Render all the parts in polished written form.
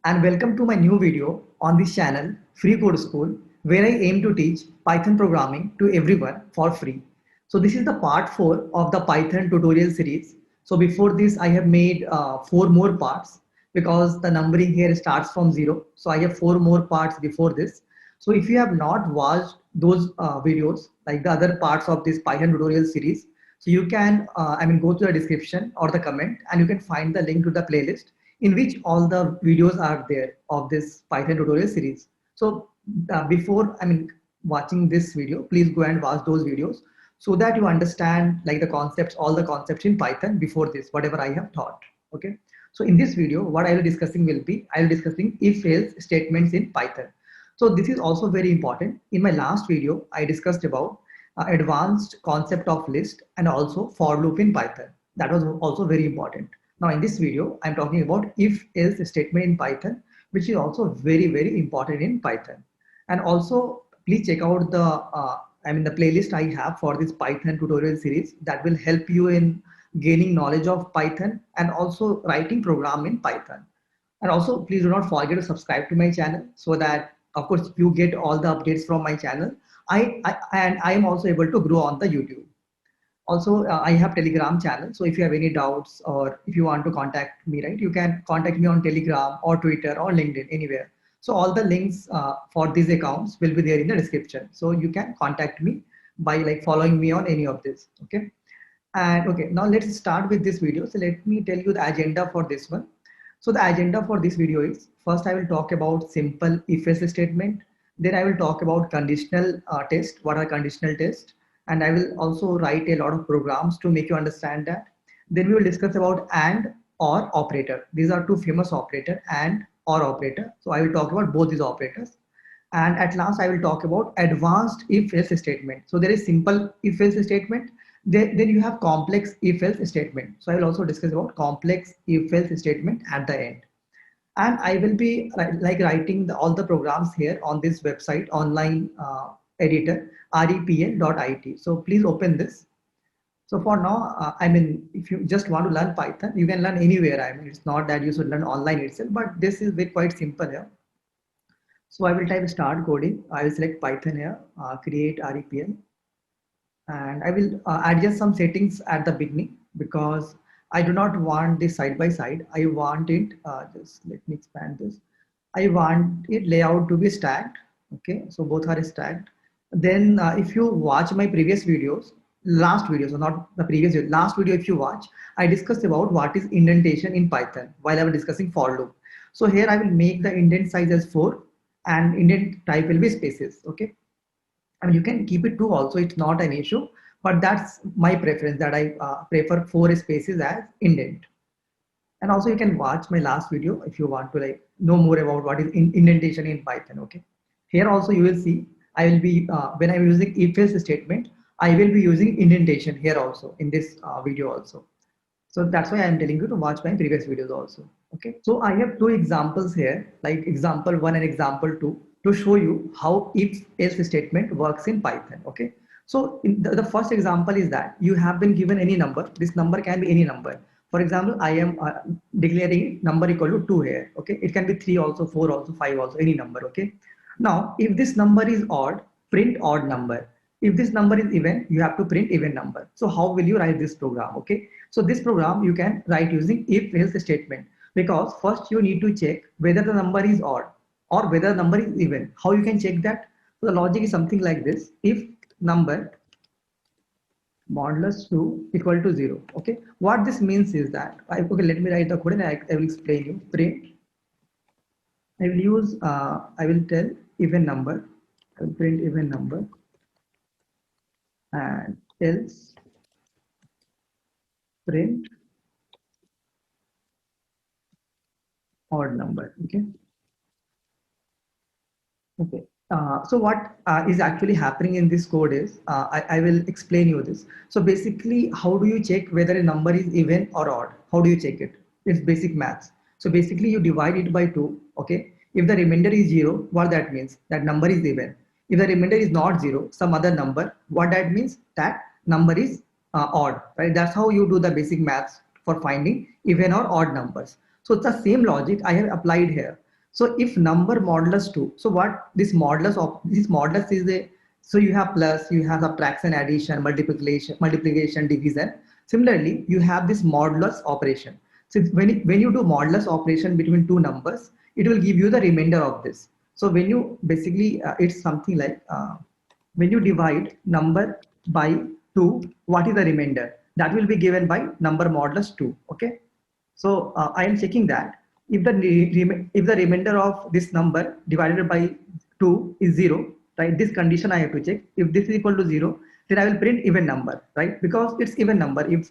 and welcome to my new video on this channel, Free Code School, where I aim to teach Python programming to everyone for free. So this is the part 4 of the Python tutorial series. So before this, I have made 4 more parts because the numbering here starts from 0. So I have 4 more parts before this. So if you have not watched those videos, like the other parts of this Python tutorial series, so you can, go to the description or the comment and you can find the link to the playlist in which all the videos are there of this Python tutorial series. So before, watching this video, please go and watch those videos so that you understand like the concepts, all the concepts in Python before this, whatever I have taught. Okay. So in this video, what I will discussing will be, I will discussing if-else statements in Python. So this is also very important. In my last video, I discussed about advanced concept of list and also for loop in Python. That was also very important. Now in this video, I'm talking about if-else statement in Python, which is also very, very important in Python. And also please check out the playlist I have for this Python tutorial series that will help you in gaining knowledge of Python and also writing program in Python. And also please do not forget to subscribe to my channel so that of course you get all the updates from my channel. I am also able to grow on the YouTube. Also, I have Telegram channel. So if you have any doubts or if you want to contact me, right, you can contact me on Telegram or Twitter or LinkedIn, anywhere. So all the links for these accounts will be there in the description. So you can contact me by like following me on any of this. Okay. And okay, now let's start with this video. So let me tell you the agenda for this one. So the agenda for this video is, first I will talk about simple if-else statement. Then I will talk about conditional test. What are conditional tests? And I will also write a lot of programs to make you understand that. Then we will discuss about and or operator. These are two famous operator, and or operator. So I will talk about both these operators. And at last, I will talk about advanced if-else statement. So there is simple if-else statement. Then you have complex if-else statement. So I will also discuss about complex if-else statement at the end. And I will be like writing all the programs here on this website, online editor, repl.it. So please open this. So for now, if you just want to learn Python, you can learn anywhere. It's not that you should learn online itself, but this is quite simple here. So I will type start coding. I will select Python here, create REPL, and I will adjust some settings at the beginning because I do not want this side by side. I want it, just let me expand this. I want it layout to be stacked. Okay, so both are stacked. Then if you watch my previous videos, last video, so not the previous video, last video if you watch, I discussed about what is indentation in Python while I was discussing for loop. So here I will make the indent size as 4 and indent type will be spaces. Okay, you can keep it 2 also, it's not an issue, but that's my preference, that I prefer 4 spaces as indent. And also you can watch my last video if you want to like know more about what is indentation in Python. Okay, here also you will see I will be when I'm using if-else statement, I will be using indentation here also in this video also. So that's why I'm telling you to watch my previous videos also. Okay, so I have 2 examples here, like example 1 and example 2, to show you how if-else statement works in Python. Okay, so in the first example is that you have been given any number. This number can be any number. For example, I am declaring number equal to 2 here. Okay, it can be 3 also, 4 also, 5 also, any number. Okay, now if this number is odd, print odd number. If this number is even, you have to print even number. So how will you write this program? Okay, so this program you can write using if-else statement, because first you need to check whether the number is odd or whether the number is even. How you can check that? So the logic is something like this: if number modulus 2 equal to 0. Okay, what this means is that okay, let me write the code and I will explain you. Print, I will use I will tell even number, I will print even number, and else print odd number. Okay, okay. So what is actually happening in this code is, I will explain you this. So basically, how do you check whether a number is even or odd? How do you check it? It's basic maths. So basically you divide it by 2. Okay, if the remainder is 0, what that means? That number is even. If the remainder is not 0, some other number, what that means? That number is odd, right? That's how you do the basic maths for finding even or odd numbers. So it's the same logic I have applied here. So if number modulus 2, so what this modulus of this modulus is a, so you have plus, you have subtraction, addition, multiplication, division. Similarly, you have this modulus operation. So when you do modulus operation between two numbers, it will give you the remainder of this. So when you basically, it's something like when you divide number by 2, what is the remainder? That will be given by number modulus 2. Okay. So I am checking that if the remainder of this number divided by 2 is 0, right? This condition I have to check. If this is equal to 0, then I will print even number, right? Because it's even number. If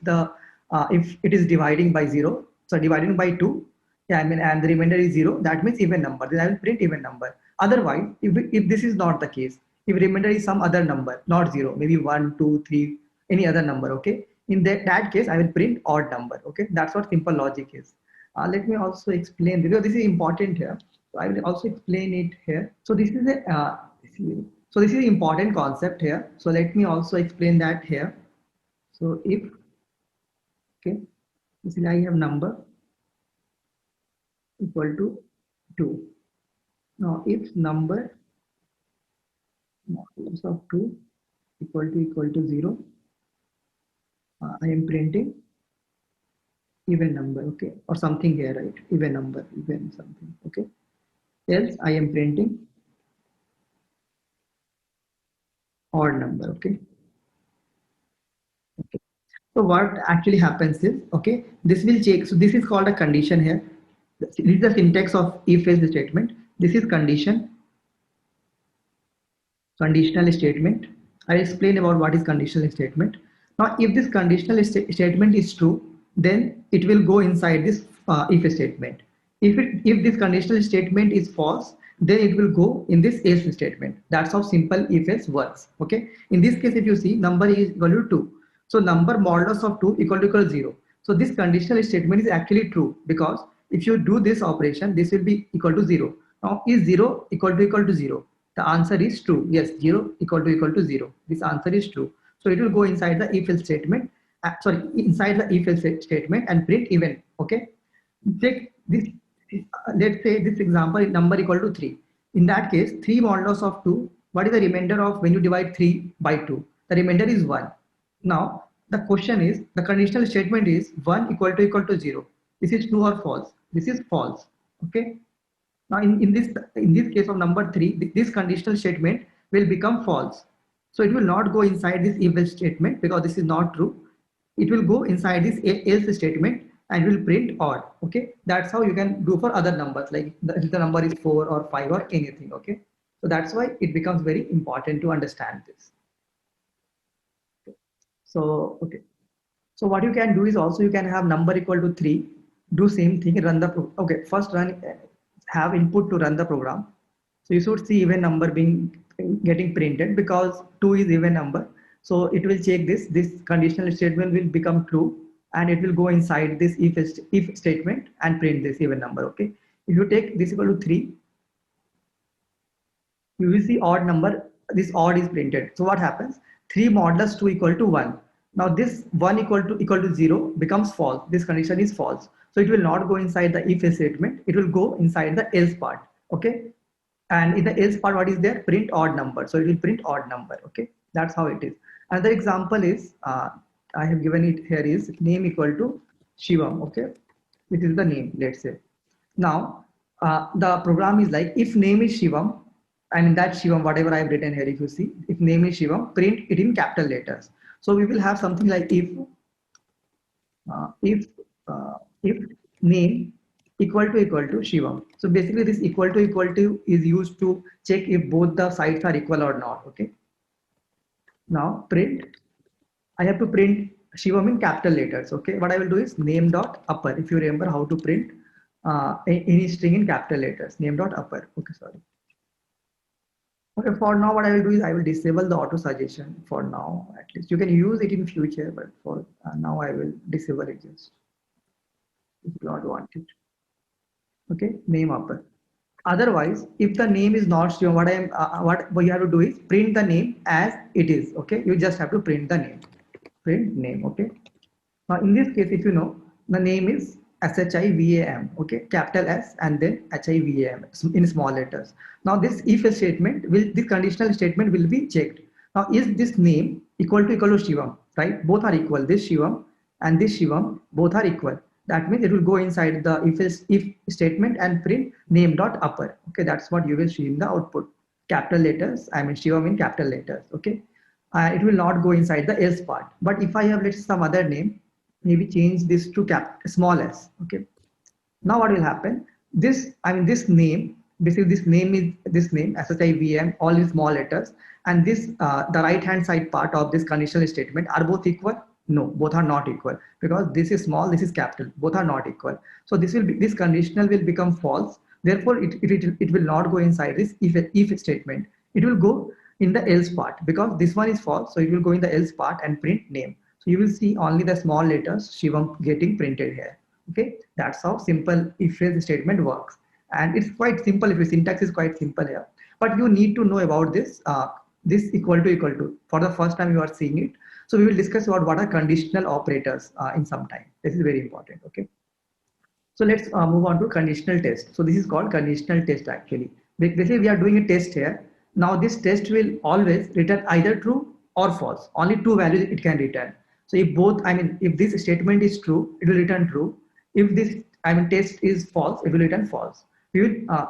it is dividing by 0, so dividing by 2, yeah, I mean, and the remainder is 0, that means even number. Then I will print even number. Otherwise, if this is not the case, if remainder is some other number, not 0, maybe 1, 2, 3, any other number, okay? In that case, I will print odd number, okay? That's what simple logic is. Let me also explain, because this is important here. So I will also explain it here. So this is an important concept here. So let me also explain that here. So if, okay, this is I have number equal to 2. Now if number modulus of 2 equal to 0, I am printing even number, okay, or something here, right? Even number, even something, okay. Else I am printing odd number, okay. Okay. So what actually happens is, okay, this will check. So this is called a condition here. This is the syntax of if-else statement. This is conditional statement. I explain about what is conditional statement. Now, if this conditional statement is true, then it will go inside this if statement. If this conditional statement is false, then it will go in this else statement. That's how simple if else works. Okay. In this case, if you see number is equal to 2, so number modulus of 2 equal to 0. So this conditional statement is actually true, because if you do this operation, this will be equal to 0. Now, is 0 equal to 0? The answer is true. Yes, 0 equal to 0. This answer is true. So it will go inside the if else statement. Inside the if else statement and print even. Okay. Check this. Let's say this example number equal to 3. In that case, 3 modulus of 2. What is the remainder of when you divide 3 by 2? The remainder is 1. Now the question is, the conditional statement is 1 equal to 0. This is true or false? This is false. Okay. Now in this case of number 3, this conditional statement will become false. So it will not go inside this if else statement, because this is not true. It will go inside this else statement and will print odd. Okay, that's how you can do for other numbers, like the number is 4 or 5 or anything. Okay, so that's why it becomes very important to understand this. So okay, so what you can do is also you can have number equal to 3, do same thing, run the okay, first run, have input to run the program. So you should see even number being getting printed, because 2 is even number. So it will check this conditional statement will become true, and it will go inside this if statement and print this even number. Okay, if you take this equal to 3, you will see odd number, this odd is printed. So what happens? 3 modulus 2 equal to 1. Now this 1 equal to 0 becomes false. This condition is false. So it will not go inside the if statement. It will go inside the else part. Okay. And in the else part, what is there? Print odd number. So it will print odd number. Okay. That's how it is. Another example is, I have given it here, is name equal to Shivam. Okay. This is the name, let's say. Now, the program is like, if name is Shivam, and in that Shivam, whatever I have written here, if you see, if name is Shivam, print it in capital letters. So we will have something like uh, if if name equal to Shivam. So basically this equal to is used to check if both the sides are equal or not. Okay. Now print, I have to print Shivam in capital letters. Okay. What I will do is name dot upper. If you remember how to print any string in capital letters, name dot upper. Okay. Sorry. Okay, for now, what I will do is I will disable the auto suggestion for now. At least you can use it in future, but for now I will disable it just if you don't want it. Okay, name upper. Otherwise, if the name is not shown, what you have to do is print the name as it is. Okay, you just have to print the name. Print name. Okay. Now in this case, if you know the name is SHIVAM, okay, capital S and then HIVAM in small letters. Now this if statement will, this conditional statement will be checked. Now is this name equal to Shivam, right? Both are equal. This Shivam and this Shivam both are equal. That means it will go inside the if statement and print name dot upper. Okay, that's what you will see in the output. Capital letters, I mean Shivam in capital letters. Okay, it will not go inside the else part. But if I have let's some other name, maybe change this to small s. Okay, now what will happen? This, I mean this name, basically this name is this name SHIVM, all in small letters, and this the right hand side part of this conditional statement are both equal. No, both are not equal, because this is small, this is capital, both are not equal. So this will be, this conditional will become false. Therefore it will not go inside this if statement. It will go in the else part, because this one is false, so it will go in the else part and print name. So you will see only the small letters Shivam getting printed here. Okay, that's how simple if else statement works, and it's quite simple. If your syntax is quite simple here, but you need to know about this this equal to for the first time you are seeing it. So we will discuss about what are conditional operators in some time. This is very important. Okay, so let's move on to conditional test. So this is called conditional test actually. Basically we are doing a test here. Now this test will always return either true or false. Only two values it can return. So if both, I mean if this statement is true, it will return true. If this, I mean test is false, it will return false. We will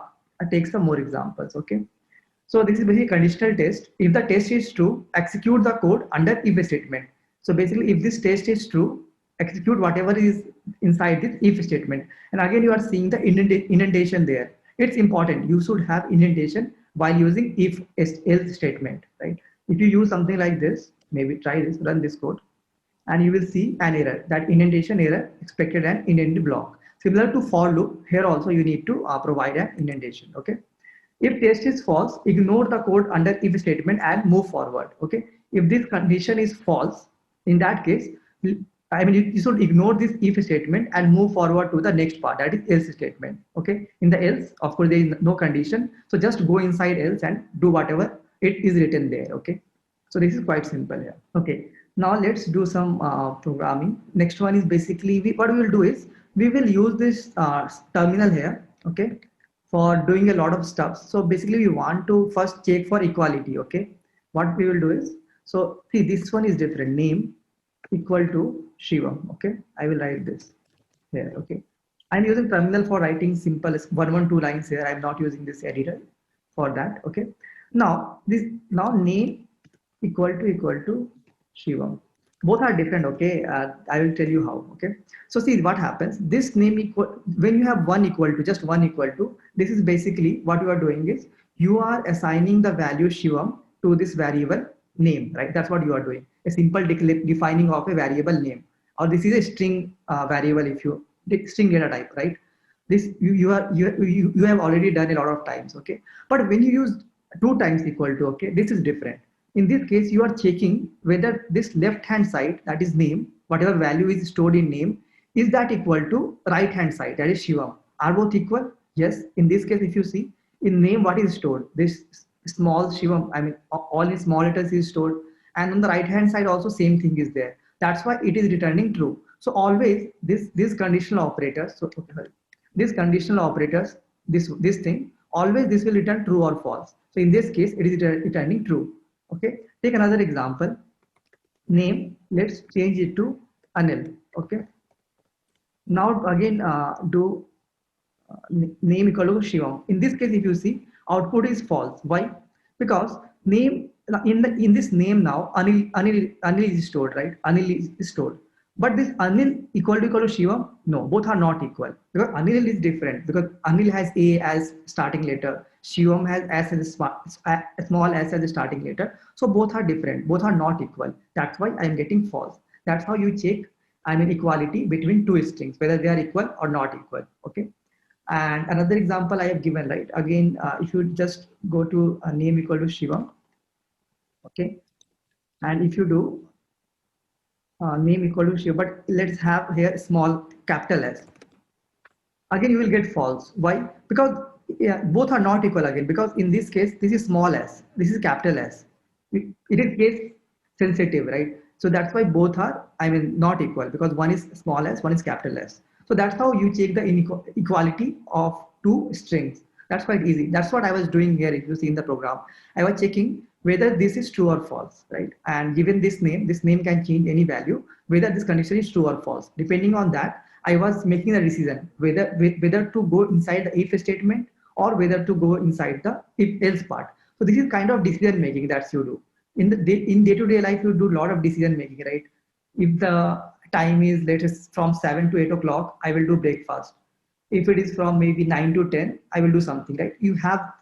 take some more examples. Okay. So this is basically conditional test. If the test is true, execute the code under if statement. So basically if this test is true, execute whatever is inside this if statement. And again you are seeing the indentation there. It's important. You should have indentation while using if else statement, right? If you use something like this, maybe try this, run this code, and you will see an error, that indentation error expected an indented block. Similar to for loop, here also you need to provide an indentation. Okay. If test is false, ignore the code under if statement and move forward. Okay. If this condition is false, in that case, I mean you should ignore this if statement and move forward to the next part, that is else statement. Okay. In the else, of course, there is no condition, so just go inside else and do whatever it is written there. Okay. So this is quite simple here. Okay. Now let's do some programming. Next one is basically what we will do is we will use this terminal here. Okay, for doing a lot of stuff. So basically we want to first check for equality. Okay, what we will do is, so see this one is different, name equal to Shivam. Okay, I will write this here. Okay, I'm using terminal for writing simple 112 lines here. I'm not using this editor for that. Okay, now name equal to Shivam. Both are different. Okay, I will tell you how. Okay, so see what happens. This name equal, when you have one equal to, just one equal to, this is basically what you are doing is you are assigning the value Shivam to this variable name, right? That's what you are doing. A simple defining of a variable name, or this is a string variable. If you string data type, right? This you have already done a lot of times. Okay, but when you use two times equal to, okay, this is different. In this case, you are checking whether this left hand side, that is name, whatever value is stored in name, is that equal to right hand side, that is Shivam. Are both equal? Yes. In this case, if you see in name, what is stored? This small Shivam, I mean all in small letters is stored, and on the right hand side also same thing is there. That's why it is returning true. So always this conditional operators, so okay, this conditional operators, this thing, always this will return true or false. So in this case, it is returning true. Okay, take another example. Name, let's change it to Anil. Okay, now again do name equal to Shivam. In this case, if you see, output is false. Why? Because name in this name now Anil is stored, right? Anil is stored. But this Anil equal to Shivam, no, both are not equal, because Anil is different, because Anil has A as starting letter, Shivam has S as a small s as a starting letter. So both are different, both are not equal. That's why I am getting false. That's how you check, I mean, equality between two strings, whether they are equal or not equal. Okay. And another example I have given, right? Again, if you just go to a name equal to Shivam, okay, and if you do name equal to Shiva, but let's have here small capital S. Again, you will get false. Why? Because yeah, both are not equal again. Because in this case, this is small s, this is capital S. It is case sensitive, right? So that's why both are, I mean, not equal, because one is small s, one is capital S. So that's how you check the equality of two strings. That's quite easy. That's what I was doing here. If you see in the program, I was checking whether this is true or false, right? And given this name can change any value, whether this condition is true or false. Depending on that, I was making a decision whether to go inside the if statement or whether to go inside the if else part. So this is kind of decision making that you do in the day-to-day life. You do a lot of decision making, right? If the time is latest from 7 to 8 o'clock, I will do breakfast. If it is from maybe 9 to 10, I will do something, right? You have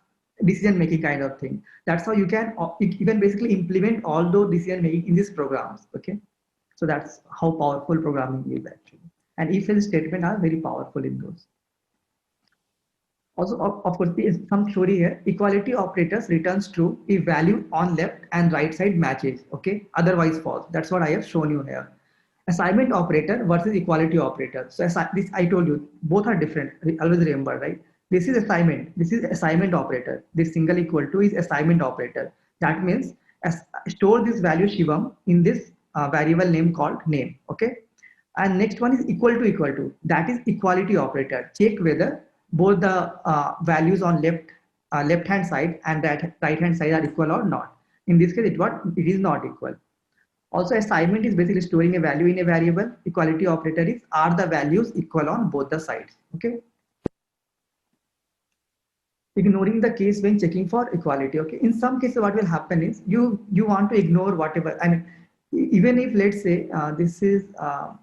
decision making kind of thing. That's how you can basically implement all those decision making in these programs. Okay, so that's how powerful programming is actually. And if else statement are very powerful in those. Also, of course, there is some story here. Equality operators returns true if value on left and right side matches. Okay, otherwise false. That's what I have shown you here. Assignment operator versus equality operator. So as this I told you, both are different. Always remember, right? This is assignment. This is assignment operator. This single equal to is assignment operator. That means store this value Shivam in this variable name called name. Okay. And next one is equal to equal to. That is equality operator. Check whether both the values on left hand side and right hand side are equal or not. In this case, it is not equal. Also, assignment is basically storing a value in a variable. Equality operator is are the values equal on both the sides. Okay. Ignoring the case when checking for equality. Okay. In some cases, what will happen is you want to ignore whatever. I mean, even if let's say this is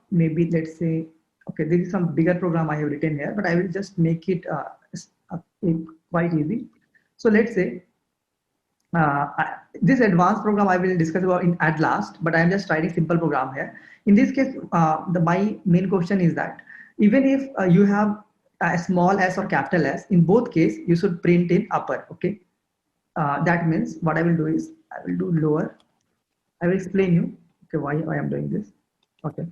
maybe let's say okay, this is some bigger program I have written here, but I will just make it quite easy. So let's say this advanced program I will discuss about at last, but I am just writing simple program here. In this case, my main question is that even if you have a small s or capital S, in both case you should print in upper. Okay, that means what I will do is I will do lower. I will explain you okay why I am doing this. Okay,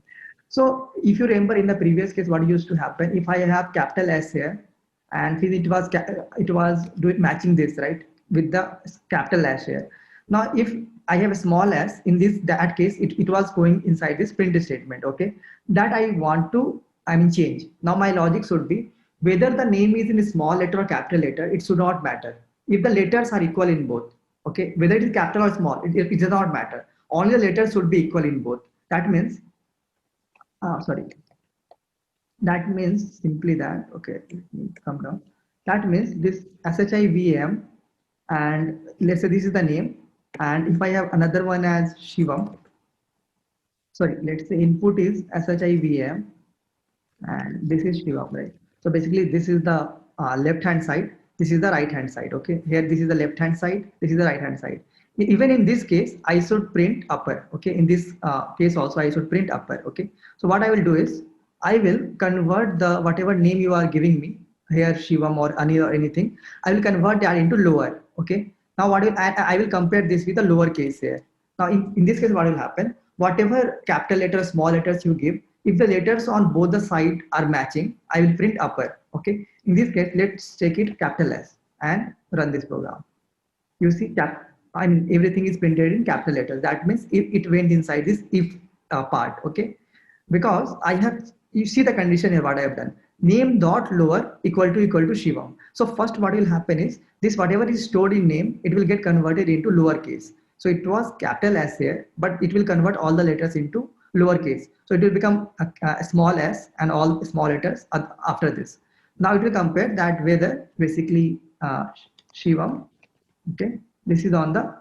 so if you remember in the previous case, what used to happen if I have capital S here, and since it was doing matching this right with the capital S here. Now, if I have a small s in that case, it was going inside this print statement. Okay, that I want to change. Now my logic should be whether the name is in a small letter or capital letter, it should not matter. If the letters are equal in both, okay, whether it is capital or small, it does not matter. Only the letters should be equal in both. That means, sorry, that means simply that, okay, let me come down. That means this SHIVM, and let's say this is the name. And if I have another one as Shivam, sorry, let's say input is SHIVM, and this is Shivam, right? So basically this is the left hand side, this is the right hand side. Okay, here this is the left hand side, this is the right hand side. Even in this case I should print upper. Okay, in this case also I should print upper. Okay, so what I will do is I will convert the whatever name you are giving me here, Shivam or Anil or anything, I will convert that into lower. Okay, now what will I will compare this with the lower case here. Now in this case, what will happen, whatever capital letters, small letters you give, if the letters on both the side are matching, I will print upper. Okay, in this case, let's take it capital S and run this program. You see everything is printed in capital letters. That means if it went inside this if part. Okay, because I have, you see the condition here what I have done, name dot lower equal to Shivam. So first what will happen is this whatever is stored in name, it will get converted into lowercase. So it was capital S here, but it will convert all the letters into lowercase. So it will become a small s and all small letters after this. Now it will compare that whether basically Shivam, okay, this is on the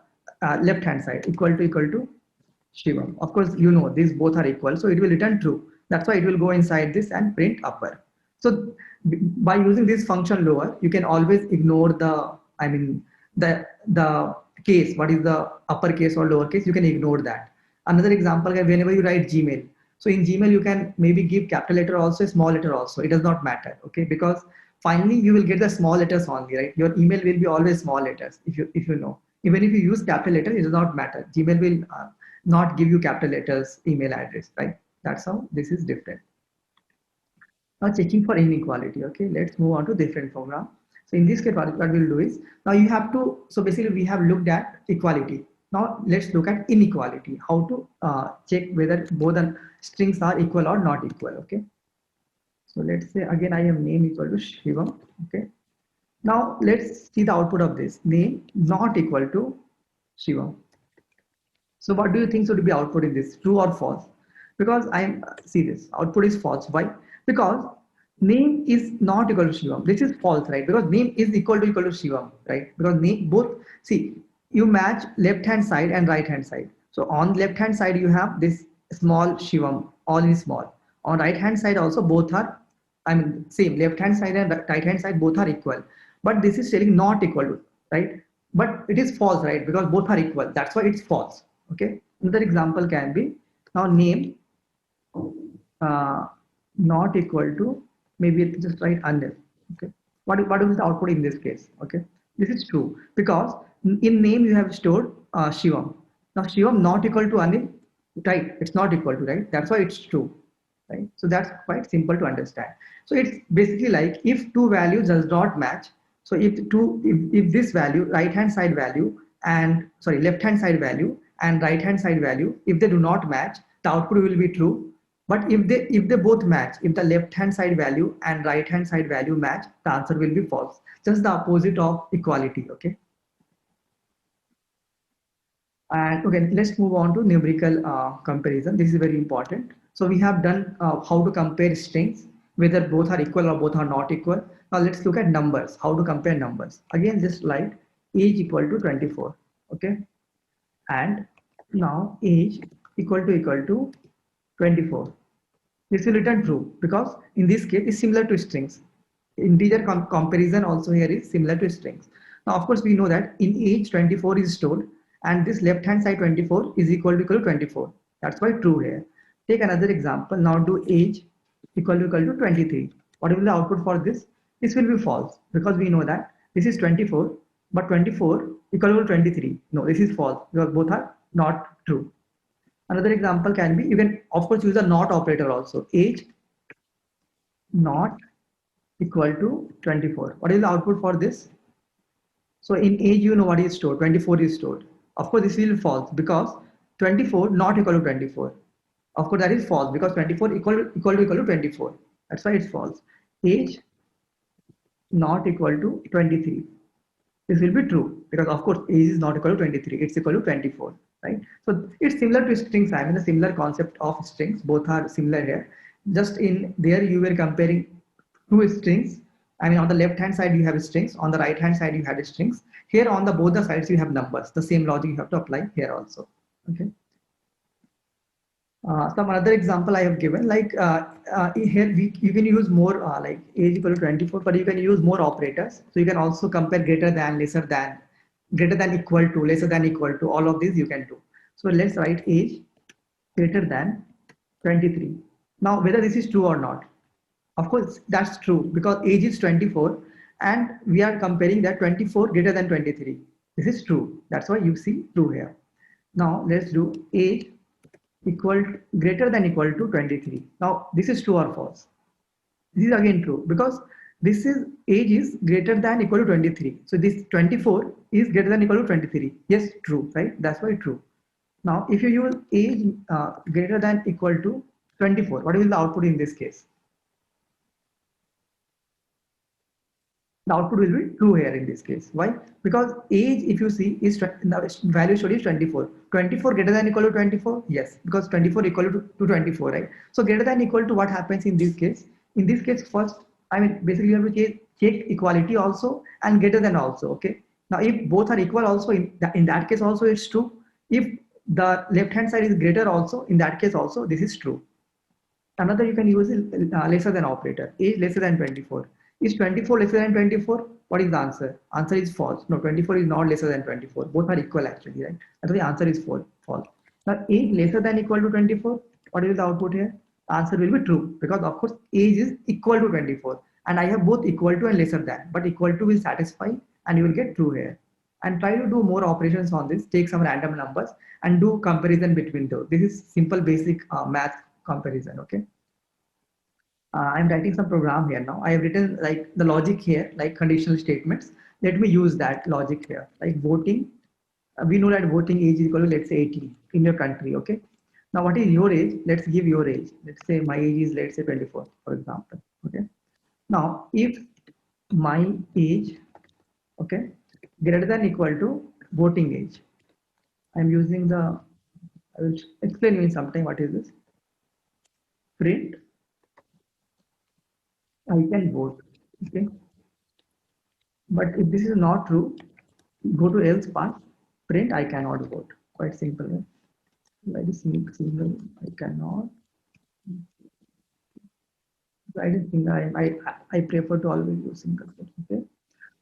left hand side equal to Shivam. Of course, you know these both are equal, so it will return true. That's why it will go inside this and print upper. So by using this function lower, you can always ignore the the case. What is the uppercase or lowercase? You can ignore that. Another example, whenever you write Gmail, so in Gmail you can maybe give capital letter also, small letter also. It does not matter, okay? Because finally you will get the small letters only, right? Your email will be always small letters if you know. Even if you use capital letter, it does not matter. Gmail will not give you capital letters email address, right? That's how this is different. Now checking for inequality, okay, let's move on to different program. So in this case, what we'll do is, now you have to, so basically we have looked at equality. Now let's look at inequality, how to check whether both the strings are equal or not equal, okay. So let's say again I have name equal to Shivam. Okay. Now let's see the output of this. Name not equal to Shivam. So what do you think should be output in this? True or false? Because I see this output is false. Why? Because name is not equal to Shivam. This is false, right? Because name is equal to Shivam, right? Because name both see you match left hand side and right hand side. So on left hand side you have this small Shivam, all in small. On right hand side also both are, I mean same, left hand side and right hand side both are equal. But this is telling not equal to, right? But it is false, right? Because both are equal. That's why it's false. Okay. Another example can be now name uh, not equal to, maybe it just write unless. Okay. What is the output in this case? Okay. This is true because in name you have stored Shivam. Now Shivam not equal to Anil, right? It's not equal to, right? That's why it's true, right? So that's quite simple to understand. So it's basically like if two values does not match. So if this value, right hand side value and sorry, left hand side value and right hand side value, if they do not match, the output will be true. But if they both match, if the left hand side value and right hand side value match, the answer will be false. Just the opposite of equality. Okay. And okay, let's move on to numerical comparison. This is very important. So we have done how to compare strings, whether both are equal or both are not equal. Now let's look at numbers, how to compare numbers. Again, just like age equal to 24. Okay. And now age equal to 24. This will return true because in this case it's similar to strings. Integer comparison also here is similar to strings. Now of course we know that in age 24 is stored and this left hand side 24 is equal to 24. That's why true here. Take another example. Now do age equal to 23. What will be the output for this? This will be false because we know that this is 24 but 24 equal to 23. No, this is false because both are not true. Another example can be, you can of course use a not operator also. Age not equal to 24. What is the output for this? So in age, you know what is stored, 24 is stored. Of course, this will be false because 24 not equal to 24. Of course, that is false because 24 equal to 24. That's why it's false. Age not equal to 23. This will be true because of course age is not equal to 23, it's equal to 24, right? So it's similar to strings. I mean, a similar concept of strings, both are similar here. Just in there you were comparing two strings. I mean, on the left hand side you have strings, on the right hand side you had strings. Here on the both the sides you have numbers. The same logic you have to apply here also. Okay. Some other example I have given, like here you can use more like age equal to 24, but you can use more operators. So you can also compare greater than, lesser than, greater than equal to, lesser than equal to, all of these you can do. So let's write age greater than 23. Now whether this is true or not, of course that's true because age is 24 and we are comparing that 24 greater than 23. This is true. That's why you see true here. Now let's do age equal greater than equal to 23. Now this is true or false? This is again true because this is age is greater than equal to 23. So this 24 is greater than equal to 23. Yes, true, right? That's why true. Now if you use age greater than equal to 24, what is the output in this case? The output will be true here in this case. Why? Because age, if you see, is the value should is 24. 24 greater than equal to 24? Yes, because 24 equal to 24, right? So greater than equal to, what happens in this case? In this case, first, I mean, basically you have to check equality also and greater than also, okay? Now, if both are equal also, in that case also it's true. If the left hand side is greater also, in that case also, this is true. Another you can use lesser than operator. Age lesser than 24. Is 24 lesser than 24? What is the answer? Answer is false. No, 24 is not lesser than 24. Both are equal actually, right? So the answer is false. Now age lesser than equal to 24. What is the output here? Answer will be true because of course age is equal to 24 and I have both equal to and lesser than, but equal to will satisfy and you will get true here. And try to do more operations on this. Take some random numbers and do comparison between those. This is simple basic math comparison. Okay. I'm writing some program here now. I have written like the logic here, like conditional statements. Let me use that logic here, like voting. We know that voting age is equal to, let's say, 18 in your country. Okay. Now, what is your age? Let's give your age. Let's say my age is, let's say, 24, for example. Okay. Now, if my age, okay, greater than equal to voting age, I'm using the, I will explain you in some time what is this. Print, I can vote. Okay. But if this is not true, go to else part, print, I cannot vote. Quite simple. Right? Very simple. I cannot. I didn't think I prefer to always use single quotes. Okay.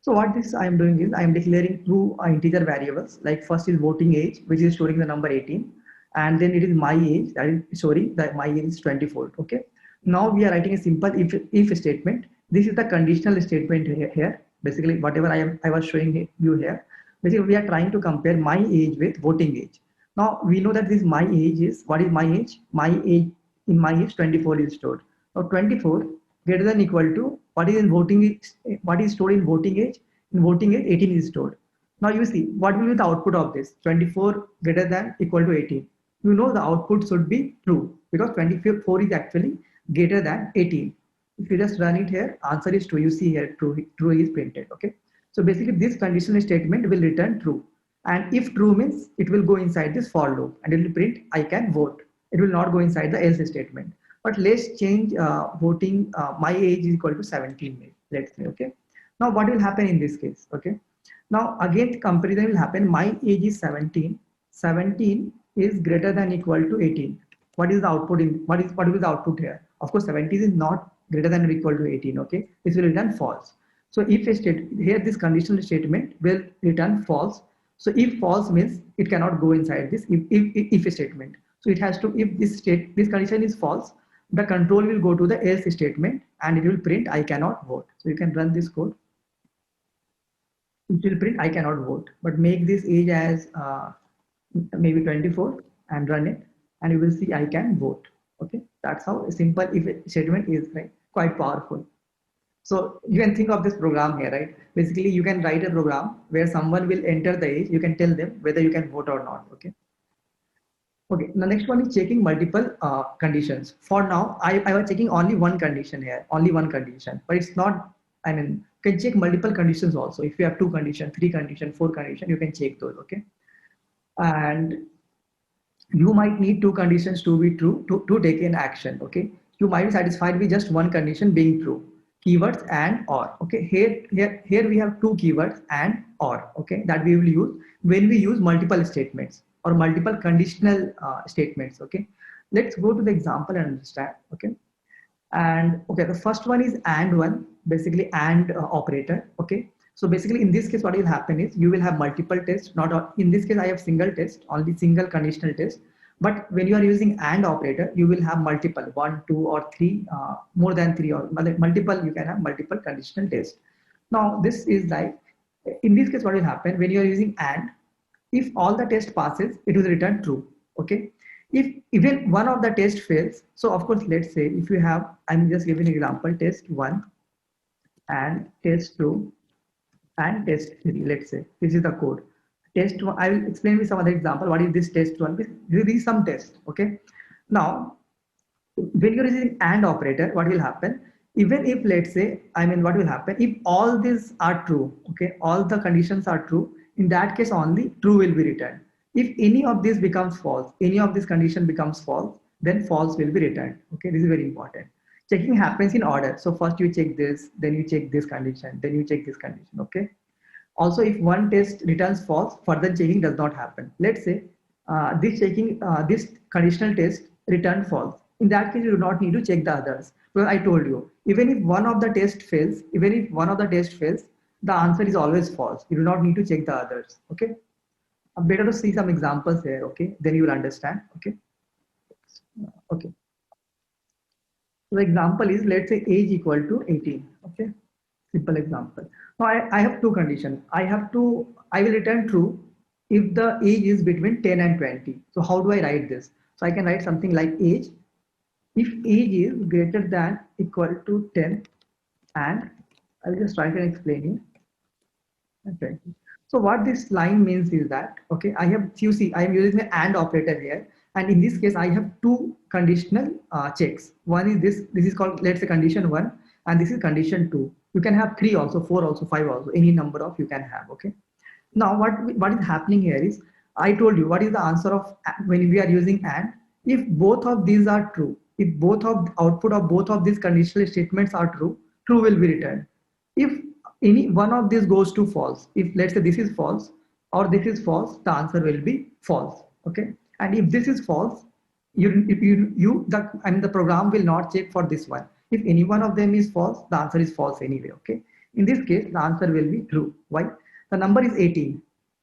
So what this I am doing is I am declaring two integer variables. Like first is voting age, which is storing the number 18, and then it is my age, that is storing that my age is 24. Okay. Now we are writing a simple if statement. This is the conditional statement here. Basically, whatever I was showing you here. Basically, we are trying to compare my age with voting age. Now we know that this my age is what is my age? My age in my age 24 is stored. Now 24 greater than equal to what is in voting, what is stored in voting age? In voting age 18 is stored. Now you see what will be the output of this 24 greater than equal to 18. You know the output should be true because 24 is actually greater than 18. If you just run it here, answer is true. You see here true is printed. Okay. So basically this conditional statement will return true. And if true means it will go inside this for loop and it will print I can vote. It will not go inside the else statement. But let's change voting. My age is equal to 17. Let's say, okay. Now what will happen in this case? Okay. Now again comparison will happen. My age is 17. 17 is greater than equal to 18. What is the output in what is the output here? Of course, 17 is not greater than or equal to 18. Okay. This will return false. So if a state here this conditional statement will return false. So if false means it cannot go inside this if statement. So it has to if this condition is false, the control will go to the else statement and it will print I cannot vote. So you can run this code. It will print I cannot vote, but make this age as maybe 24 and run it, and you will see I can vote. Okay, that's how simple if statement is, right? Quite powerful. So you can think of this program here, right? Basically, you can write a program where someone will enter the age. You can tell them whether you can vote or not. Okay. Okay. The next one is checking multiple conditions. For now, I was checking only one condition here, only one condition, but it's not. I mean, you can check multiple conditions also. If you have two conditions, three conditions, four conditions, you can check those. Okay. And you might need two conditions to be true to take an action. Okay, you might be satisfied with just one condition being true. Keywords and or. Okay, here we have two keywords and or. Okay, that we will use when we use multiple statements or multiple conditional statements. Okay, let's go to the example and understand. Okay, and okay, the first one is and one, basically and operator. Okay, so basically in this case what will happen is you will have multiple tests, not in this case I have single test, only single conditional test. But when you are using and operator, you will have multiple, one, two, or three, more than three, or multiple, you can have multiple conditional tests. Now this is like, in this case what will happen when you are using and, if all the test passes, it will return true. Okay, if even one of the test fails, so of course let's say if you have, I'm just giving an example, test 1 and test 2 and test 3, let's say this is the code. Test 1, I will explain with some other example what is this test 1. This is some test. Okay, now when you're using and operator, what will happen? Even if let's say, I mean, what will happen if all these are true? Okay, all the conditions are true. In that case, only true will be returned. If any of this becomes false, any of this condition becomes false, then false will be returned. Okay, this is very important. Checking happens in order. So first you check this, then you check this condition, then you check this condition. Okay. Also, if one test returns false, further checking does not happen. Let's say this conditional test returned false. In that case, you do not need to check the others. Because I told you, even if one of the test fails, the answer is always false. You do not need to check the others. Okay. Better to see some examples here. Okay. Then you will understand. Okay. Okay. So the example is, let's say age equal to 18. Okay. Simple example. Now I have two conditions. I will return true if the age is between 10 and 20. So how do I write this? So I can write something like age. If age is greater than equal to 10, and I will just try to explain you. Okay. So what this line means is that, okay, you see, I am using the and operator here. And in this case, I have two conditional checks. One is this is called, let's say condition 1. and this is condition 2. You can have 3 also, 4 also, 5 also, any number of you can have. Okay. Now what is happening here is, I told you what is the answer of when we are using and. If both of these are true, if both of output of both of these conditional statements are true, true will be returned. If any one of these goes to false, if let's say this is false or this is false, the answer will be false. Okay. And if this is false, the program will not check for this one. If any one of them is false, the answer is false anyway. Okay. In this case, the answer will be true. Why? The number is 18.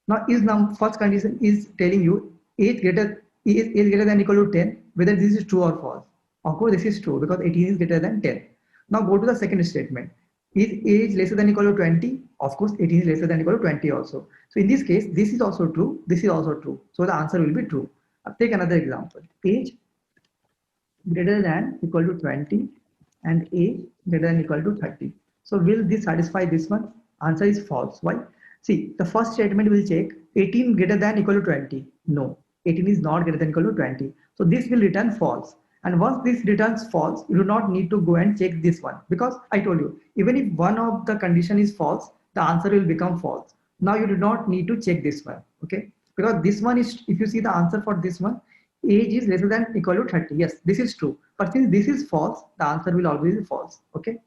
Now, first condition is telling you age greater than equal to 10, whether this is true or false. Of course, this is true because 18 is greater than 10. Now go to the second statement. Is age lesser than equal to 20? Of course, 18 is lesser than equal to 20 also. So in this case, this is also true. This is also true. So the answer will be true. I'll take another example. Age greater than equal to 20 and age greater than equal to 30. So will this satisfy this one? Answer is false. Why? See, the first statement will check 18 greater than equal to 20. No, 18 is not greater than equal to 20. So this will return false. And once this returns false, you do not need to go and check this one, because I told you, even if one of the condition is false, the answer will become false. Now you do not need to check this one. Okay. Because this one is, if you see the answer for this one, age is lesser than equal to 30. Yes, this is true. But since this is false, the answer will always be false. Okay.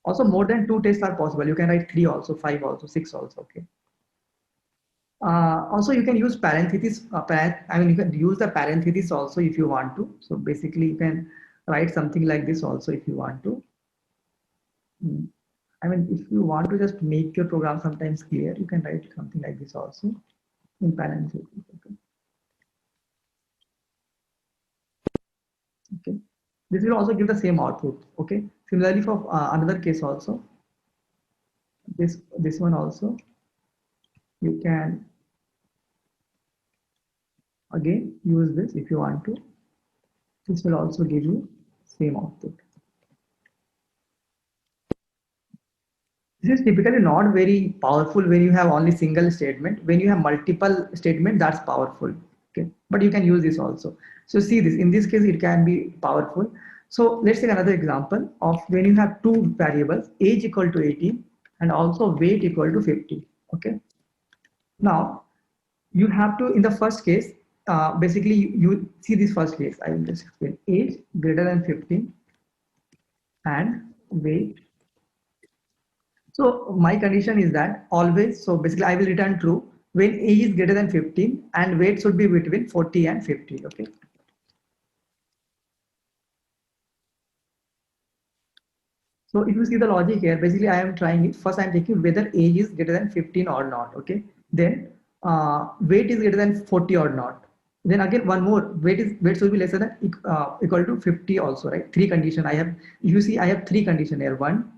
Also, more than 2 tests are possible. You can write 3 also, 5 also, 6 also. Okay. Also, you can use parentheses. You can use the parentheses also if you want to. So basically, you can write something like this also if you want to. If you want to just make your program sometimes clear, you can write something like this also in parentheses. Okay. Okay. This will also give the same output. Okay. Similarly, for another case also, this one also, you can again use this if you want to. This will also give you same output. This is typically not very powerful when you have only single statement. When you have multiple statement, that's powerful. Okay, but you can use this also. So see this, in this case, it can be powerful. So let's take another example of when you have two variables, age equal to 18 and also weight equal to 50. Okay. Now you have to, in the first case, basically you see this first case. I will just explain. Age greater than 15 and weight. So my condition is that always, so basically I will return true when age is greater than 15 and weight should be between 40 and 50. Okay. So if you see the logic here, basically I am trying it. First I am checking whether age is greater than 15 or not. Okay. Then weight is greater than 40 or not. Then again one more, weight should be lesser than equal to 50 also, right? Three condition I have. If you see, I have three condition here. 1,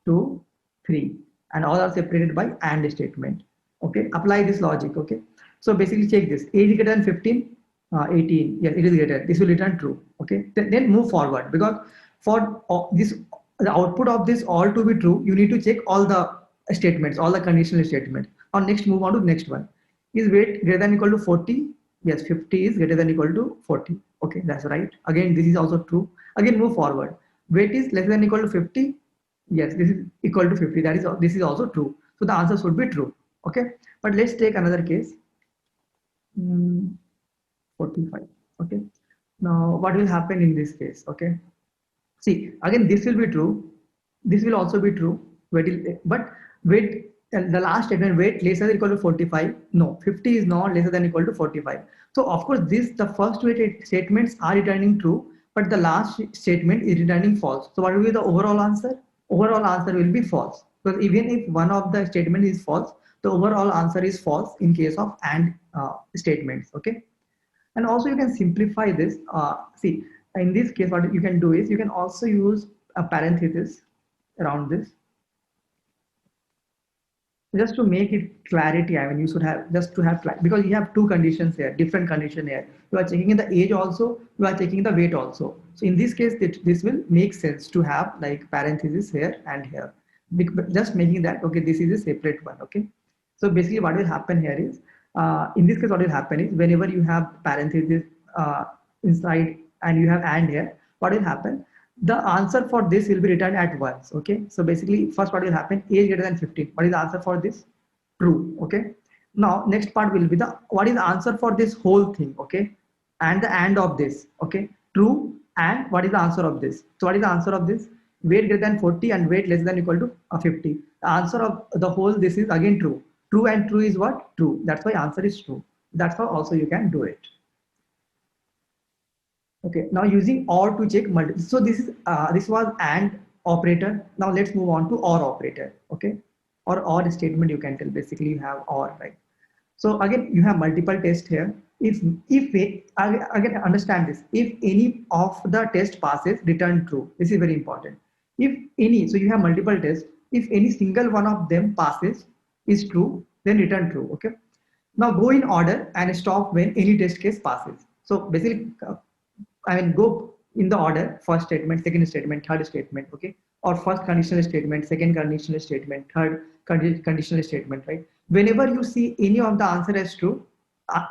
2, 3, and all are separated by and statement. Okay, apply this logic. Okay, so basically check this. Age is greater than 15, 18. Yes, it is greater. This will return true. Okay, then move forward, because for this, the output of this all to be true, you need to check all the statements, all the conditional statements. Or next, move on to the next one. Is weight greater than equal to 40? Yes, 50 is greater than equal to 40. Okay, that's right. Again, this is also true. Again, move forward. Weight is less than equal to 50. Yes, this is equal to 50. This is also true. So the answer should be true. Okay, but let's take another case. 45. Okay. Now what will happen in this case? Okay. See, again, this will be true. This will also be true. But weight, the last statement, weight lesser than equal to 45. No, 50 is not lesser than equal to 45. So of course, the first two statements are returning true, but the last statement is returning false. So what will be the overall answer? Overall answer will be false, because even if one of the statement is false, the overall answer is false in case of and statements. Okay. And also you can simplify this. See, in this case, what you can do is you can also use a parenthesis around this, just to make it clarity. You should have just to have clarity, because you have two conditions here, different condition here. You are checking in the age also, you are checking the weight also. So in this case, this will make sense to have like parenthesis here and here, just making that, okay, this is a separate one. Okay. So basically what will happen here is, in this case, what will happen is whenever you have parenthesis inside and you have and here, what will happen? the answer for this will be returned at once. Okay, so basically first what will happen, age greater than 15. What is the answer for this? True. Okay, now next part will be the what is the answer for this whole thing. Okay, and the and of this. Okay, true. And what is the answer of this? So what is the answer of this? Weight greater than 40 and weight less than equal to 50. The answer of the whole this is again true. True and true is what? True. That's why answer is true. That's how also you can do it. Okay, now using OR to check multiple. So this was AND operator. Now let's move on to OR operator. Okay, or statement you can tell. Basically, you have OR, right? So again, you have multiple tests here. Again understand this. If any of the test passes, return true. This is very important. If any, so you have multiple tests. If any single one of them passes is true, then return true. Okay. Now go in order and stop when any test case passes. So basically, I mean, go in the order: first statement, second statement, third statement, okay? Or first conditional statement, second conditional statement, third conditional statement, right? Whenever you see any of the answer as true,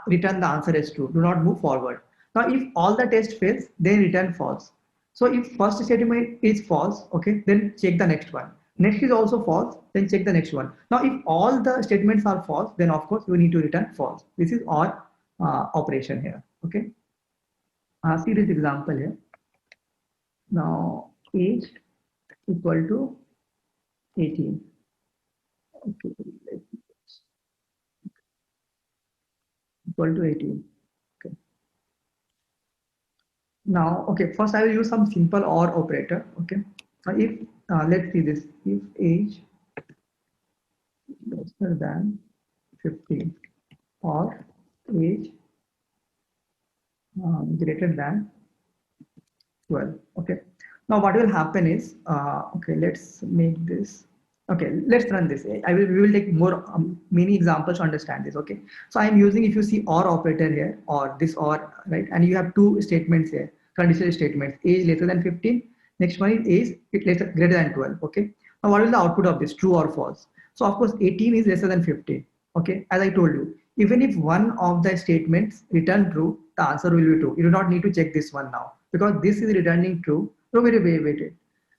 return the answer as true. Do not move forward. Now, if all the test fails, then return false. So if first statement is false, okay, then check the next one. Next is also false, then check the next one. Now, if all the statements are false, then of course you need to return false. This is our operation here, okay? See this example here. Now age equal to 18. Okay, equal to 18. Okay. Now, okay, first I will use some simple OR operator. Okay. Now if let's see this, if age lesser than 15 or age greater than 12. Okay. Now what will happen is, okay, let's make this. Okay, let's run this. We will take more many examples to understand this. Okay. So I am using, if you see OR operator here, or this OR, right? And you have two statements here, conditional statements, age lesser than 15. Next one is age lesser, greater than 12. Okay. Now what is the output of this, true or false? So of course 18 is lesser than 15. Okay. As I told you, even if one of the statements return true, the answer will be true. You do not need to check this one now, because this is returning true. So wait.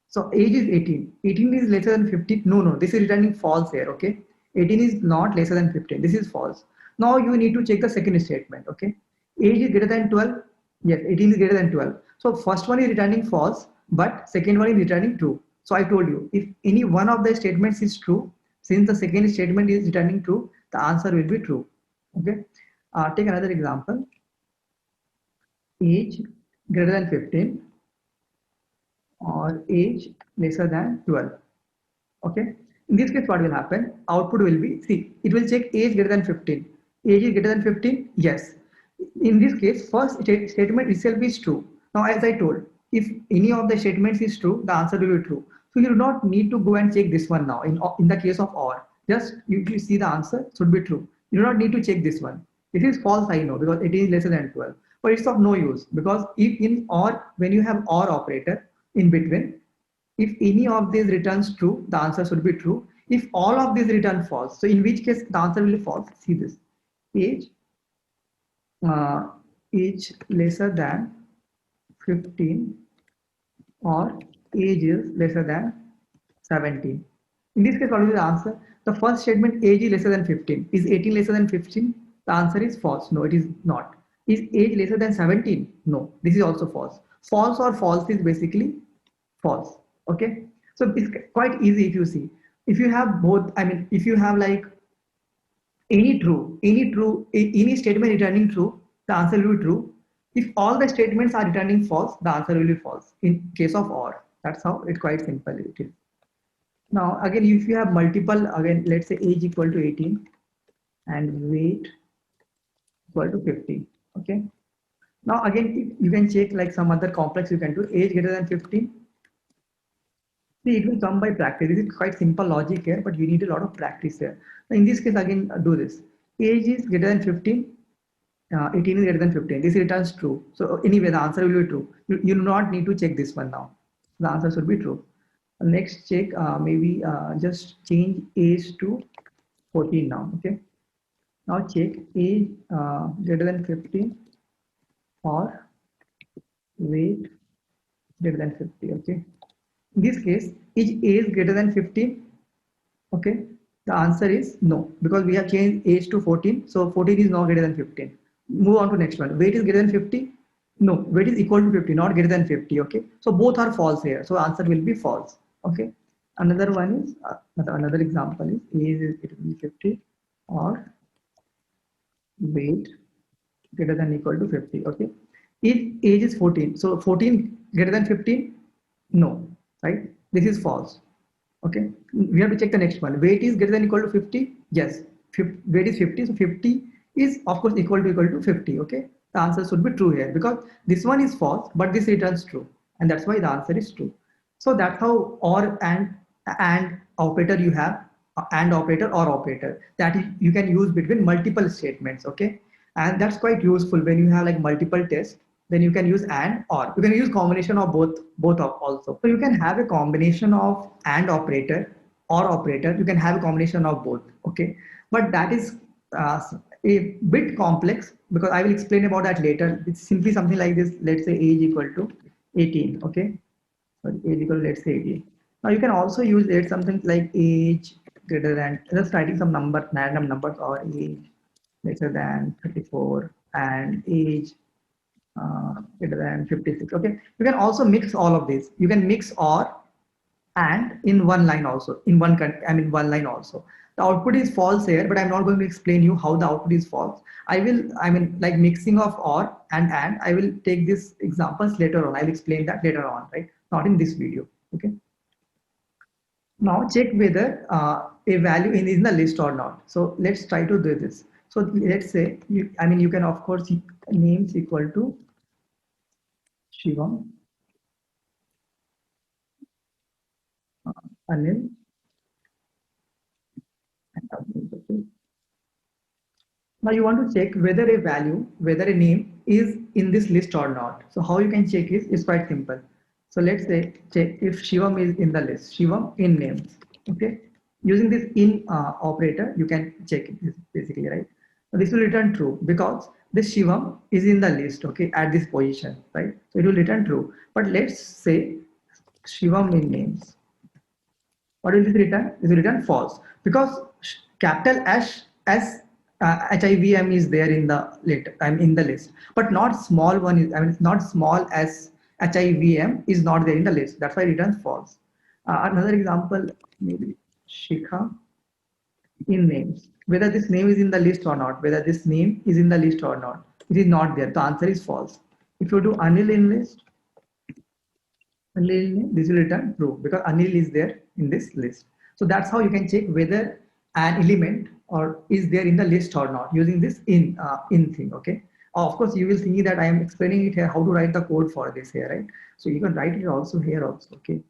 So age is 18. 18 is lesser than 15. No. This is returning false here. Okay. 18 is not lesser than 15. This is false. Now you need to check the second statement. Okay. Age is greater than 12. Yes, 18 is greater than 12. So first one is returning false, but second one is returning true. So I told you, if any one of the statements is true, since the second statement is returning true, the answer will be true. Okay. Take another example. Age greater than 15 or age lesser than 12. Okay. In this case, what will happen? Output will be, see, it will check age greater than 15. Age is greater than 15? Yes. In this case, first statement itself is true. Now, as I told, if any of the statements is true, the answer will be true. So you do not need to go and check this one now. In the case of OR, just you see the answer should be true. You do not need to check this one. It is false, I know, because it is lesser than 12. But it's of no use, because if in OR, when you have OR operator in between, if any of these returns true, the answer should be true. If all of these return false, so in which case the answer will be false. See this, age uh, age lesser than 15 or age is lesser than 17. In this case, what is the answer? The first statement, age is lesser than 15. Is 18 lesser than 15? The answer is false. No, it is not. Is age lesser than 17? No, this is also false. False or false is basically false. Okay. So it's quite easy if you see. If you have both, I mean, if you have like any statement returning true, the answer will be true. If all the statements are returning false, the answer will be false in case of OR. That's how it's quite simple it is. Now, again, if you have multiple, again, let's say age equal to 18 and weight equal to 50. Okay. Now, again, you can check like some other complex you can do. Age greater than 15. See, it will come by practice. This is quite simple logic here, but you need a lot of practice here. Now, in this case, again, do this. Age is greater than 15. 18 is greater than 15. This returns true. So anyway, the answer will be true. You do not need to check this one now. The answer should be true. Next check, maybe just change age to 14 now. Okay. Now check age greater than 15 or weight greater than 50. Okay. In this case, is age greater than 15? Okay. The answer is no, because we have changed age to 14. So 14 is now greater than 15. Move on to next one. Weight is greater than 50? No, weight is equal to 50, not greater than 50. Okay. So both are false here. So answer will be false. Okay. Another one is, another example is age is it will be 50 or weight greater than equal to 50. Okay. If age is 14, so 14 greater than 15? No, right? This is false. Okay. We have to check the next one. Weight is greater than equal to 50? Yes. Weight is 50. So 50 is of course equal to 50. Okay. The answer should be true here because this one is false, but this returns true. And that's why the answer is true. So that's how or and operator you have, and operator or operator that you can use between multiple statements. Okay. And that's quite useful when you have like multiple tests. Then you can use and or you can use combination of both of also. So you can have a combination of and operator or operator. You can have a combination of both. Okay. But that is uh, a bit complex because I will explain about that later. It's simply something like this. Let's say age equal to 18. Okay. Sorry, age equal to, let's say 18. Now you can also use it something like age greater than, just writing some number, random numbers, or age greater than 34 and age greater than 56. Okay, you can also mix all of these. You can mix or and in one line also, in one one line also. The output is false here, but I'm not going to explain you how the output is false. I will, like mixing of or and I will take these examples later on. I'll explain that later on, right? Not in this video. Okay. Now check whether a value is in the list or not. So let's try to do this. So let's say you can of course names equal to Shivam, Anil, and Abdul. Okay. Now you want to check whether a value, whether a name is in this list or not. So how you can check is quite simple. So let's say check if Shivam is in the list, Shivam in names. Okay. Using this in operator, you can check it basically, right? So this will return true because this Shivam is in the list, okay, at this position, right? So it will return true. But let's say Shivam in names. What will this return? This will return false because capital HIVM is there in the in the list, but not small one is, not small as HIVM is not there in the list. That's why it returns false. Another example, maybe Shikha in names. Whether this name is in the list or not, whether this name is in the list or not, it is not there. The answer is false. If you do Anil in list, Anil, this will return true because Anil is there in this list. So that's how you can check whether an element or is there in the list or not using this in thing. Okay. Of course, you will see that I am explaining it here how to write the code for this here, right? So you can write it also here also. Okay.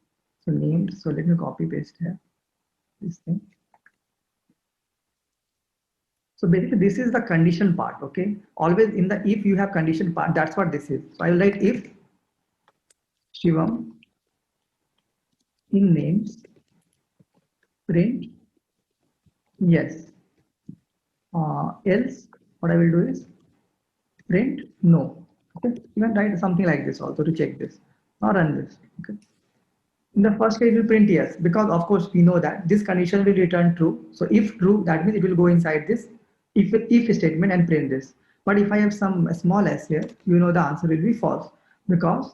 So named. So let me copy paste here this thing. So basically, this is the condition part. Okay. Always in the if you have condition part, that's what this is. So I will write if Shivam in names print yes, else what I will do is print no. Okay, you can write something like this also to check this. Now run this. Okay, in the first case it will print yes because of course we know that this condition will return true. So if true, that means it will go inside this if statement and print this. But if I have some small s here, you know the answer will be false because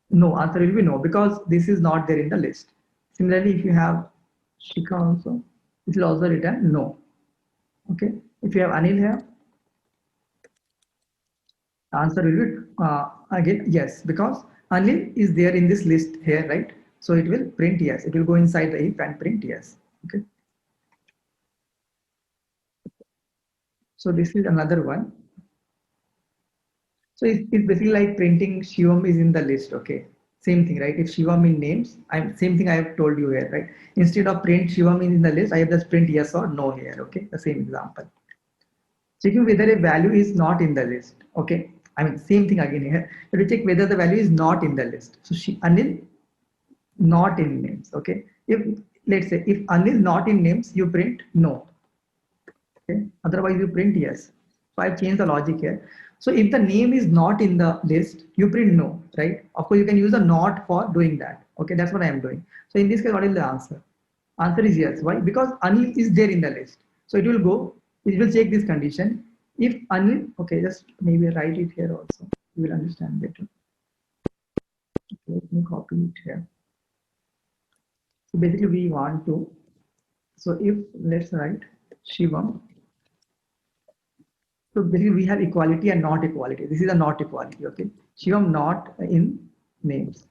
no, answer will be no because this is not there in the list. Similarly, if you have Shika also, it will also return no. Okay, if you have Anil here, the answer will be again yes because Anil is there in this list here, right? So it will print yes. It will go inside the if and print yes. Okay. So this is another one. So it's basically like printing Shivam is in the list. Okay. Same thing, right? If Shivam in names, same thing I have told you here, right? Instead of print Shivam is in the list, I have just print yes or no here. Okay. The same example. Checking whether a value is not in the list. Okay. Same thing again here. You have to check whether the value is not in the list. So Anil not in names. Okay. If let's say if Anil not in names, you print no. Okay. Otherwise you print yes. So I've changed the logic here. So if the name is not in the list, you print no, right? Of course, you can use a not for doing that. Okay, that's what I am doing. So in this case, what is the answer? Answer is yes. Why? Because Anil is there in the list. So it will go, it will check this condition. If Anil, okay, just maybe write it here also. You will understand better. Okay, let me copy it here. So basically we want to, so if let's write Shivam. So basically we have equality and not equality. This is a not equality, okay? Shivam not in names.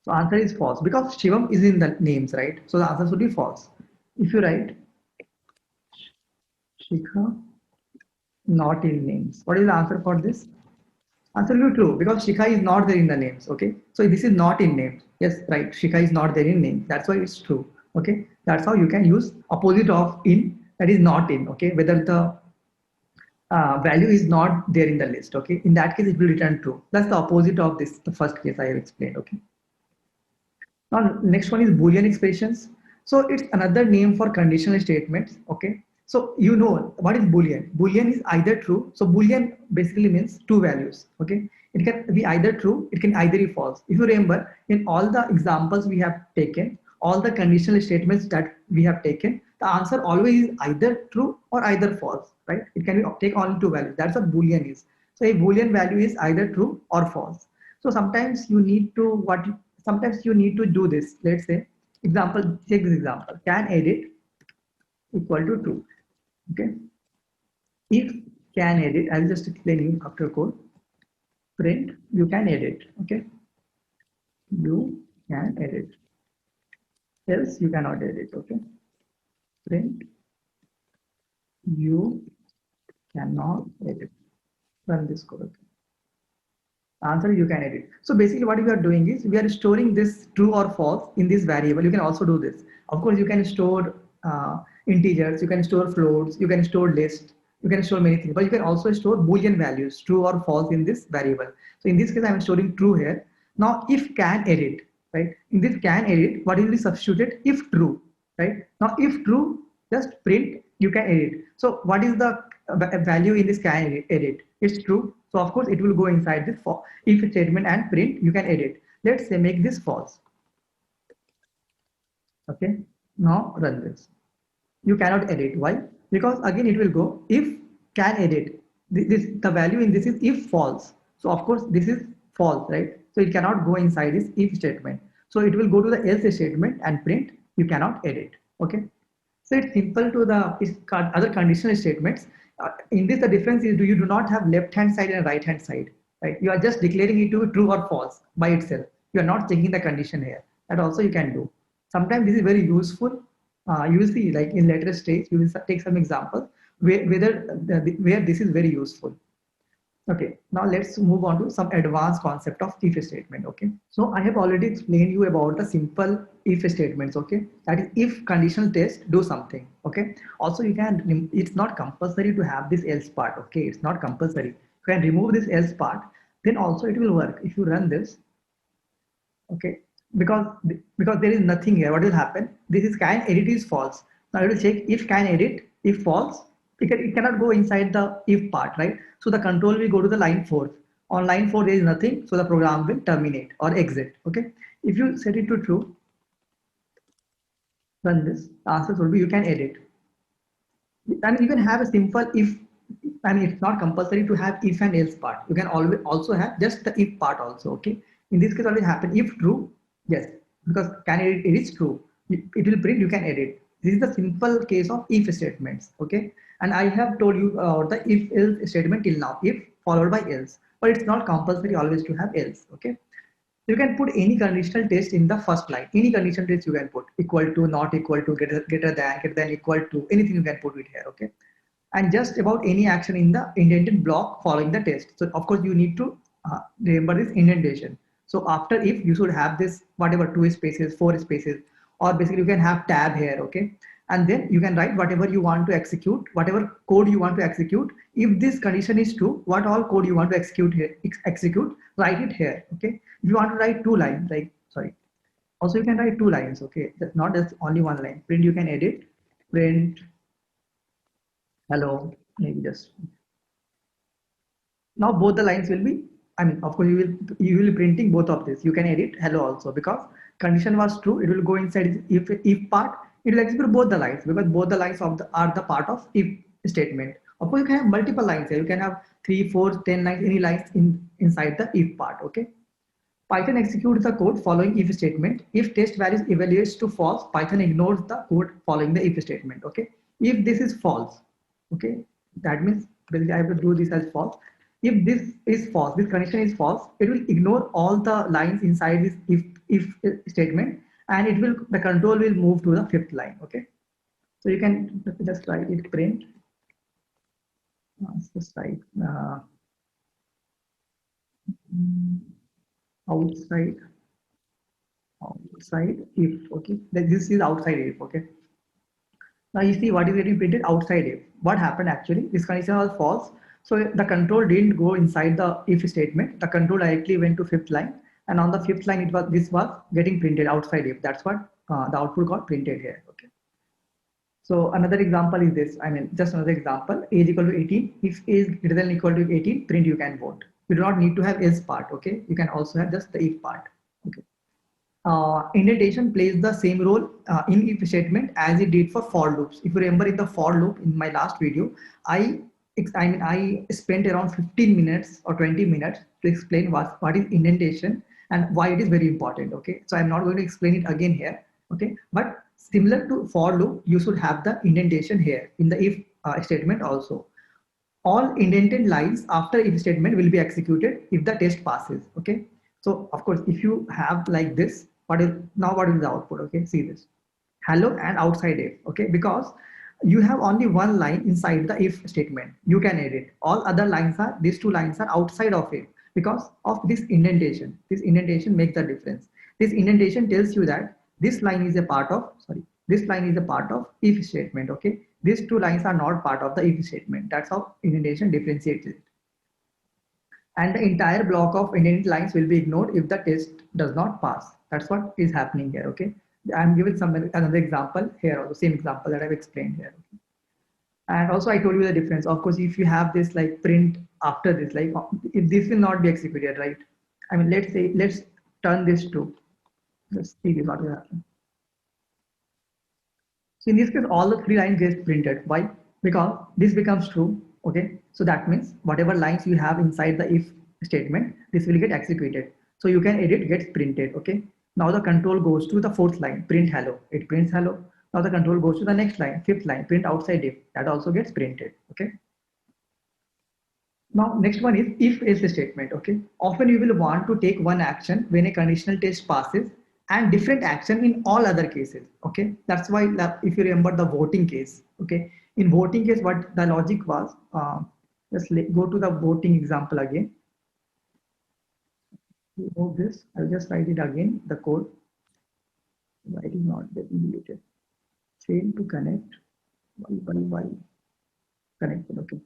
So answer is false because Shivam is in the names, right? So the answer should be false. If you write Shikha not in names, what is the answer for this? Answer will be true because Shikha is not there in the names, okay? So this is not in names. Yes, right. Shikha is not there in names. That's why it's true, okay? That's how you can use opposite of in, that is not in, okay? Whether the value is not there in the list, okay? In that case, it will return true. That's the opposite of this, the first case I have explained, okay? Now, next one is Boolean expressions. So it's another name for conditional statements. Okay. So you know what is Boolean? Boolean is either true. So Boolean basically means two values. Okay. It can be either true. It can either be false. If you remember, in all the examples we have taken, all the conditional statements that we have taken, the answer always is either true or either false. Right? It can be take only two values. That's what Boolean is. So a Boolean value is either true or false. So sometimes you need to sometimes you need to do this. Let's say example, take this example, can edit equal to true. Okay, if can edit, I'll just explain you after code. Print you can edit. Okay, you can edit, else you cannot edit. Okay, print you cannot edit. Run this code. Okay. Answer you can edit. So basically what we are doing is we are storing this true or false in this variable. You can also do this. Of course, you can store integers, you can store floats, you can store lists, you can store many things, but you can also store Boolean values, true or false in this variable. So in this case, I'm storing true here. Now, if can edit, right? In this can edit, what will be substituted? If true, right? Now, if true, just print you can edit. So what is the value in this can edit? It's true. So of course it will go inside this for if statement and print you can edit. Let's say make this false. Okay. Now run this. You cannot edit. Why? Because again it will go if can edit. This the value in this is if false. So of course this is false, right? So it cannot go inside this if statement. So it will go to the else statement and print you cannot edit. Okay. So it's simple to the other conditional statements. In this, the difference is you do not have left hand side and right hand side, right? You are just declaring it to be true or false by itself. You are not checking the condition here. That also you can do. Sometimes this is very useful. You will see, like in later stage, you will take some examples where this is very useful. Okay, now let's move on to some advanced concept of if statement. Okay, so I have already explained you about the simple if statements. Okay, that is if conditional test do something. Okay, also you can, it's not compulsory to have this else part. Okay, it's not compulsory. You can remove this else part, then also it will work. If you run this, okay, because there is nothing here, what will happen? This is can edit is false. Now I will check if can edit, if false, it cannot go inside the if part, right? So the control will go to the line 4. On line 4 there is nothing, so the program will terminate or exit. Okay, if you set it to true, run this, the answer will be you can edit. And you can have a simple if. I mean, it's not compulsory to have if and else part. You can always also have just the if part also. Okay, in this case always happen if true, yes, because can edit, it is true, it will print you can edit. This is the simple case of if statements. Okay, and I have told you the if else statement till now, if followed by else, but it's not compulsory always to have else. Okay, you can put any conditional test in the first line. Any conditional test you can put, equal to, not equal to, greater than, equal to, anything you can put it here. Okay, and just about any action in the indented block following the test. So of course you need to remember this indentation. So after if, you should have this whatever 2 spaces, 4 spaces, or basically you can have tab here. Okay, and then you can write whatever you want to execute, whatever code you want to execute. If this condition is true, what all code you want to execute here, write it here. Okay, if you want to write 2 lines, like sorry, also you can write 2 lines. Okay, that's not just only 1 line. Print you can edit, print hello, maybe just Now both the lines will be, I mean, of course you will be printing both of this. You can edit hello also, because condition was true. It will go inside if part. It will execute both the lines, because both the lines of the are the part of if statement. Of course, you can have multiple lines here. You can have 3, 4, 10 lines, any lines inside the if part. Okay. Python executes the code following if statement. If test values evaluates to false, Python ignores the code following the if statement. Okay. If this is false, okay, that means basically I have to do this as false. If this is false, this condition is false, it will ignore all the lines inside this if statement, and it will the control will move to the fifth line. Okay. So you can just write it print. Just write outside outside if. Okay, this is outside if. Okay, now you see what is getting printed outside if. What happened actually, this condition was false, so the control didn't go inside the if statement. The control directly went to fifth line, and on the fifth line it was this was getting printed outside if. That's what the output got printed here. Okay, so another example is this. I mean, just another example, age equal to 18. If age greater than equal to 18, print you can vote. You do not need to have else part. Okay, you can also have just the if part. Okay. Indentation plays the same role in if statement as it did for for loops. If you remember in the for loop in my last video, I spent around 15 minutes or 20 minutes to explain what is indentation and why it is very important. Okay, so I'm not going to explain it again here. Okay, but similar to for loop, you should have the indentation here in the if statement also. All indented lines after if statement will be executed if the test passes. Okay, so of course if you have like this, what is the output? Okay, see this hello and outside if. Okay, because you have only one line inside the if statement, you can edit. All other lines are, these two lines are outside of it because of this indentation. This indentation makes the difference. This indentation tells you that this line is a part of, sorry, this line is a part of if statement. Okay, these two lines are not part of the if statement. That's how indentation differentiates it. And the entire block of indented lines will be ignored if the test does not pass. That's what is happening here. Okay, I'm giving another example here, or the same example that I've explained here. Okay? And also I told you the difference. Of course, if you have this like print after this, like if this will not be executed, right? I mean, let's turn this to, let's see what will happen. So in this case, all the three lines get printed. Why? Because this becomes true. Okay, so that means whatever lines you have inside the if statement, this will get executed. So you can edit gets printed. Okay, now the control goes to the fourth line, print hello. It prints hello. Now the control goes to the next line, fifth line, print outside if. That also gets printed. Okay. Now next one is if else statement. Okay, often you will want to take one action when a conditional test passes and different action in all other cases. Okay, that's why if you remember the voting case. Okay, in voting case what the logic was, just go to the voting example again. Remove this, I'll just write it again, the code. Why it is not getting deleted? Chain to connect y connected. Okay,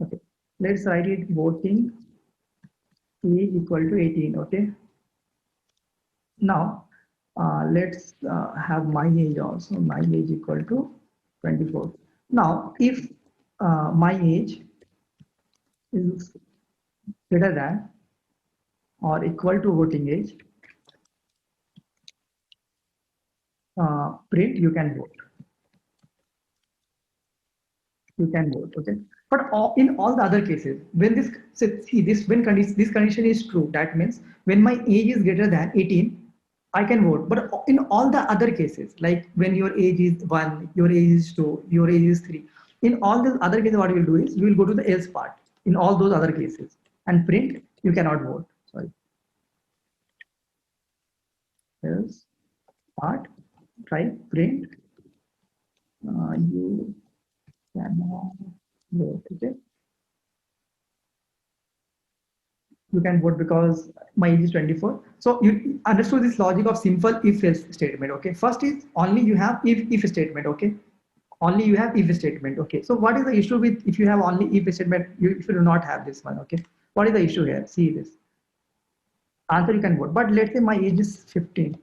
okay, let's write it voting age equal to 18. Okay, now let's have my age also, my age equal to 24. Now if my age is greater than or equal to voting age, print you can vote. You can vote. Okay, but in all the other cases, when this, see this, when this condition is true, that means when my age is greater than 18, I can vote. But in all the other cases, like when your age is 1, your age is 2, your age is 3, in all the other cases, what you will do is you will go to the else part in all those other cases and print you cannot vote. Sorry, else part, try print you cannot vote. Okay, you can vote because my age is 24. So you understood this logic of simple if else statement. Okay, first is only you have if statement. Okay, only you have if statement. Okay, so what is the issue with if you have only if statement, if you do not have this one? Okay, what is the issue here? See this answer, you can vote, but let's say my age is 15.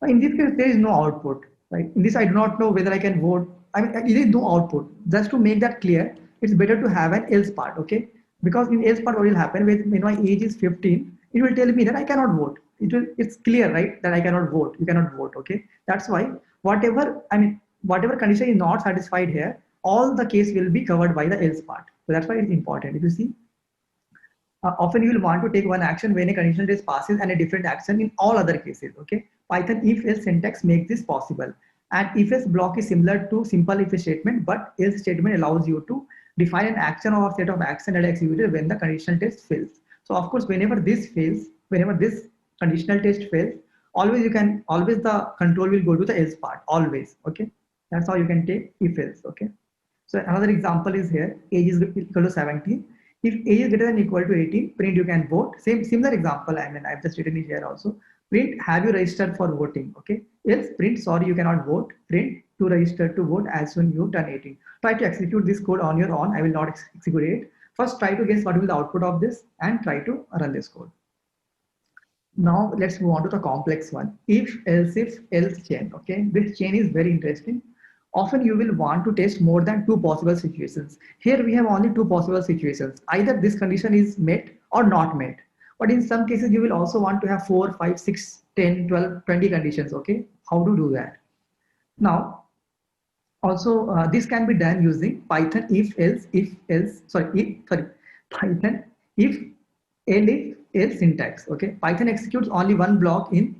In this case there is no output, right? In this I do not know whether I can vote. I mean there is no output. Just to make that clear, it's better to have an else part, okay? Because in else part, what will happen when my age is 15, it will tell me that I cannot vote. It's clear, right, that I cannot vote. You cannot vote, okay? That's why whatever condition is not satisfied here, all the case will be covered by the else part. So that's why it's important. If you see, often you will want to take one action when a conditional test passes and a different action in all other cases. Okay. Python if else syntax makes this possible. And if else block is similar to simple if statement, but else statement allows you to define an action or set of action that are executed when the conditional test fails. So of course, whenever this fails, whenever this conditional test fails, always the control will go to the else part, always. Okay. That's how you can take if else. Okay. So another example is here, age is equal to 17. If age is greater than equal to 18, print you can vote. Similar example, I've just written it here also. Print, have you registered for voting? Okay. Else print, sorry, you cannot vote. Print, to register to vote as soon you turn 18. Try to execute this code on your own. I will not execute it. First, try to guess what will be the output of this and try to run this code. Now let's move on to the complex one. If else chain. Okay, this chain is very interesting. Often you will want to test more than two possible situations. Here we have only two possible situations. Either this condition is met or not met. But in some cases you will also want to have 4, 5, 6, 10, 12, 20 conditions. Okay, how to do that? Now also this can be done using Python Python if elif else syntax. Okay, Python executes only one block in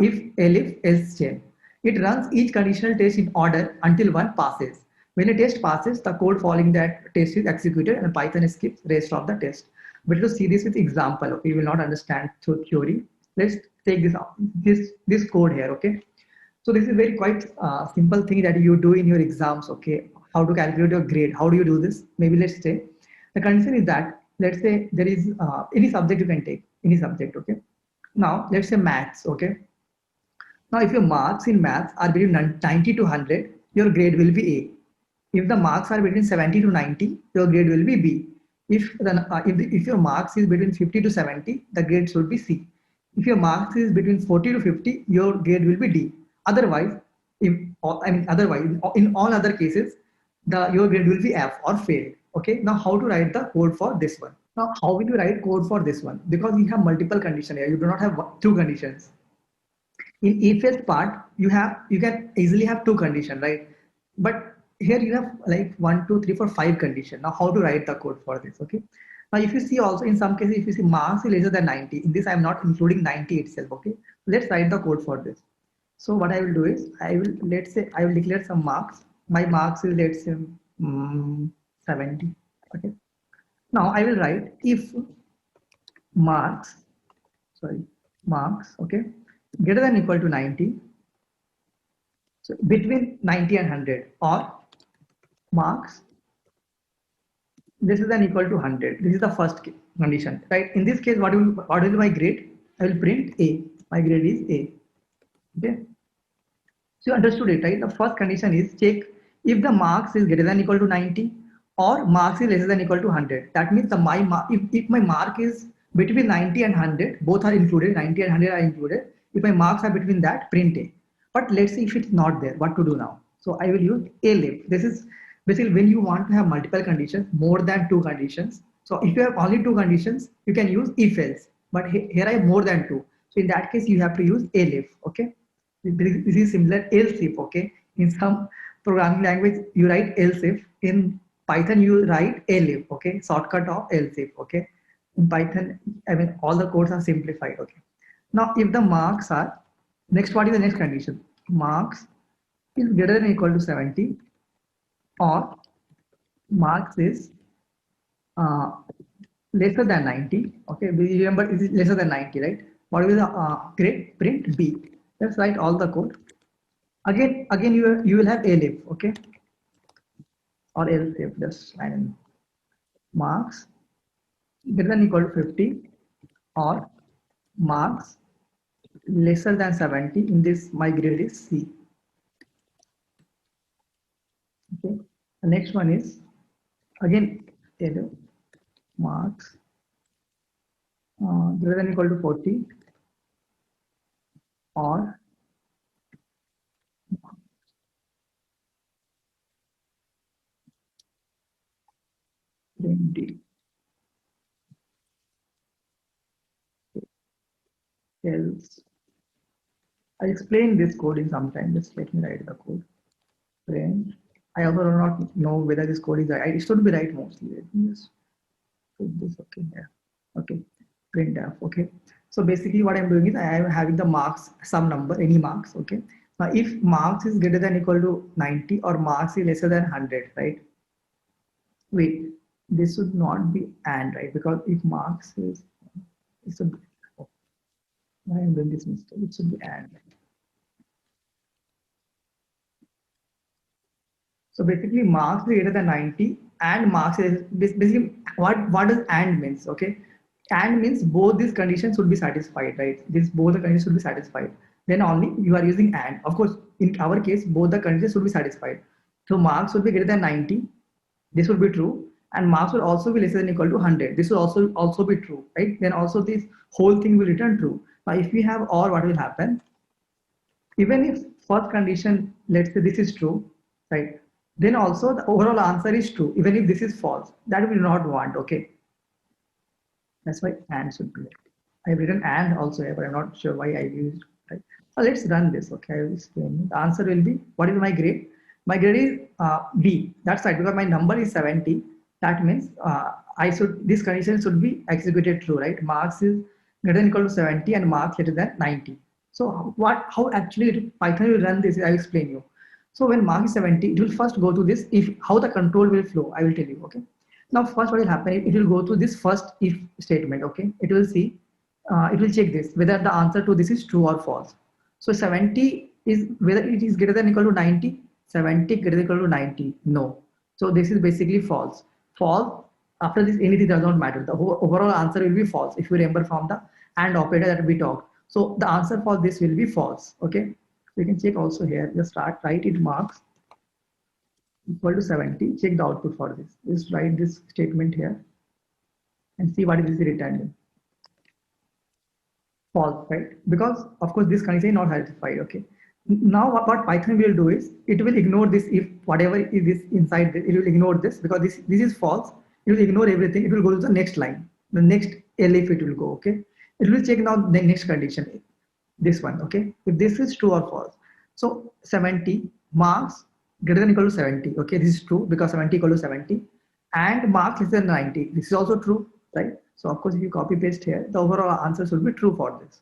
if elif else chain. It runs each conditional test in order until one passes. When a test passes, the code following that test is executed and Python skips rest of the test. But to see this with example, okay, you will not understand through theory. Let's take this code here. Okay, so this is very quite simple thing that you do in your exams. Okay, how to calculate your grade? How do you do this? Maybe let's say the condition is that let's say there is any subject you can take any subject. Okay, now let's say maths. Okay, now if your marks in maths are between 90 to 100, your grade will be A. If the marks are between 70 to 90, your grade will be B. If your marks is between 50 to 70, the grade should be C. If your marks is between 40 to 50, your grade will be D. Otherwise, otherwise, in all other cases, your grade will be F or failed. Okay. Now, how to write the code for this one? Now, how will you write code for this one? Because we have multiple conditions here. You do not have two conditions. In if-else part, you can easily have two conditions, right? But here you have like 1, 2, 3, 4, 5 condition. Now how to write the code for this? Okay, now if you see also in some cases, if you see marks is lesser than 90, in this I am not including 90 itself. Okay, let's write the code for this. So what I will do is let's say I will declare some marks. My marks is, let's say, 70. Okay, now I will write if marks, sorry, marks, okay, greater than equal to 90, so between 90 and 100, or marks less than equal to 100. This is the first condition, right? In this case, what will my grade? I will print A. My grade is A. Okay. So you understood it, right? The first condition is check if the marks is greater than equal to 90 or marks is less than equal to 100. That means if my mark is between 90 and 100, both are included, 90 and 100 are included. If my marks are between that, print A. But let's see if it's not there, what to do now? So I will use elif. This is basically when you want to have multiple conditions, more than two conditions. So if you have only two conditions, you can use if else. But here I have more than two. So in that case, you have to use elif. Okay. This is similar else if. Okay, in some programming language you write else if, in Python you write elif. Okay, shortcut of else if. Okay, in Python, all the codes are simplified. Okay, now if the marks are, next, what is the next condition? Marks is greater than or equal to 70, or marks is uh, lesser than 90. Okay, we remember it is lesser than 90, right? What will the grade? Print B. Let's write all the code. Again you will have elif. Okay, or else if, just marks greater than or equal to 50, or marks lesser than 70. In this, my grade is C. Okay, the next one is again elif, marks greater than or equal to 40, or 20 else. I'll explain this code in some time. Just let me write the code. Print. I also do not know whether this code is right. It should be right mostly. Let me just put this. Okay, yeah. Okay, printf. Okay. So basically, what I'm doing is I am having the marks, some number, any marks. Okay. Now, if marks is greater than equal to 90 or marks is lesser than 100, right? Wait, this should not be and, right? Because if marks is, it's a, oh, I am doing this mistake. It should be and. So basically marks greater than 90 and marks is basically what does and means, okay? And means both these conditions should be satisfied, right? This both the conditions should be satisfied. Then only you are using and. Of course, in our case, both the conditions should be satisfied. So marks should be greater than 90. This will be true. And marks will also be less than equal to 100. This will also be true, right? Then also this whole thing will return true. Now, if we have or, what will happen? Even if first condition, let's say this is true, right? Then also the overall answer is true, even if this is false. That we do not want, okay? That's why and should be. I've written and also here, but I'm not sure why I used, right? So let's run this, okay? I will explain. The answer will be, what is my grade? My grade is B. That's right, because my number is 70. That means this condition should be executed true, right? Marks is greater than equal to 70 and marks greater than 90. So how actually Python will run this, I'll explain you. So when mark is 70, it will first go to this, if how the control will flow, I will tell you, okay? Now first what will happen, it will go to this first if statement, okay? It will see, it will check this, whether the answer to this is true or false. So 70 is, whether it is greater than equal to 90, 70 greater than equal to 90, no. So this is basically false. False, after this anything does not matter. The overall answer will be false if you remember from the AND operator that we talked. So the answer for this will be false, okay? So you can check also here, just write it marks equal to 70, check the output for this. Just write this statement here and see what is returned. False, right? Because of course this condition is not satisfied, okay? Now what Python will do is, it will ignore this, if whatever is this inside this, it will ignore this because this is false. It will ignore everything, it will go to the next line, the next elif it will go, okay? It will check now the next condition, this one, okay? If this is true or false. So 70 marks greater than equal to 70, okay? This is true because 70 equal to 70 and marks less than 90. This is also true, right? So of course, if you copy paste here, the overall answer should be true for this.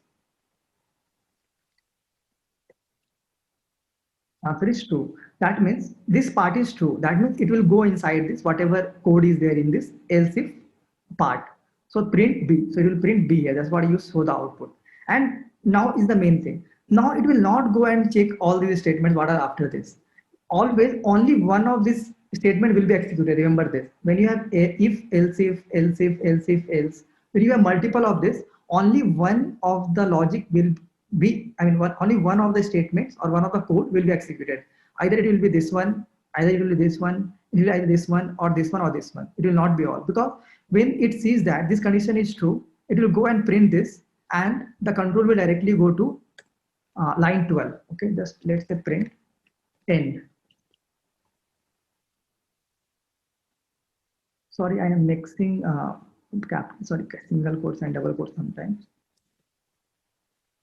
Answer is true. That means this part is true. That means it will go inside this, whatever code is there in this else if part. So print B. So it will print B here. That's what you show the output. And now is the main thing. Now it will not go and check all these statements what are after this. Always only one of this statement will be executed. Remember this. When you have a, if, else if, else if, else if, else, when you have multiple of this, only one of the logic will be, only one of the statements or one of the code will be executed. Either it will be this one, either it will be this one, it will be either this one or this one or this one. It will not be all, because when it sees that this condition is true, it will go and print this and the control will directly go to line 12. Okay, just let's say print end. Sorry, I am mixing single quotes and double quotes sometimes.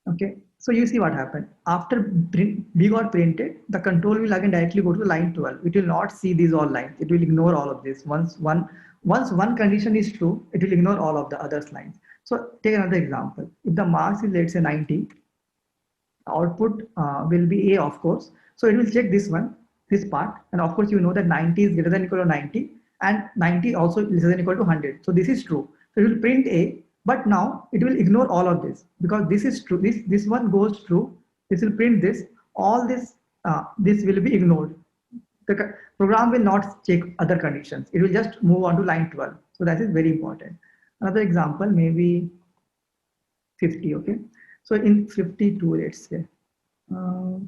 Okay, so you see what happened. After B got printed, the control will again directly go to line 12. It will not see these all lines. It will ignore all of this. Once one condition is true, it will ignore all of the other lines. So take another example. If the marks is, let's say, 90, output will be A, of course. So it will check this one, this part. And of course, you know that 90 is greater than equal to 90 and 90 also less than equal to 100. So this is true. So it will print A, but now it will ignore all of this because this is true. This one goes true. This will print this. All this will be ignored. The program will not check other conditions. It will just move on to line 12. So that is very important. Another example, maybe 50. Okay. So in 52, let's say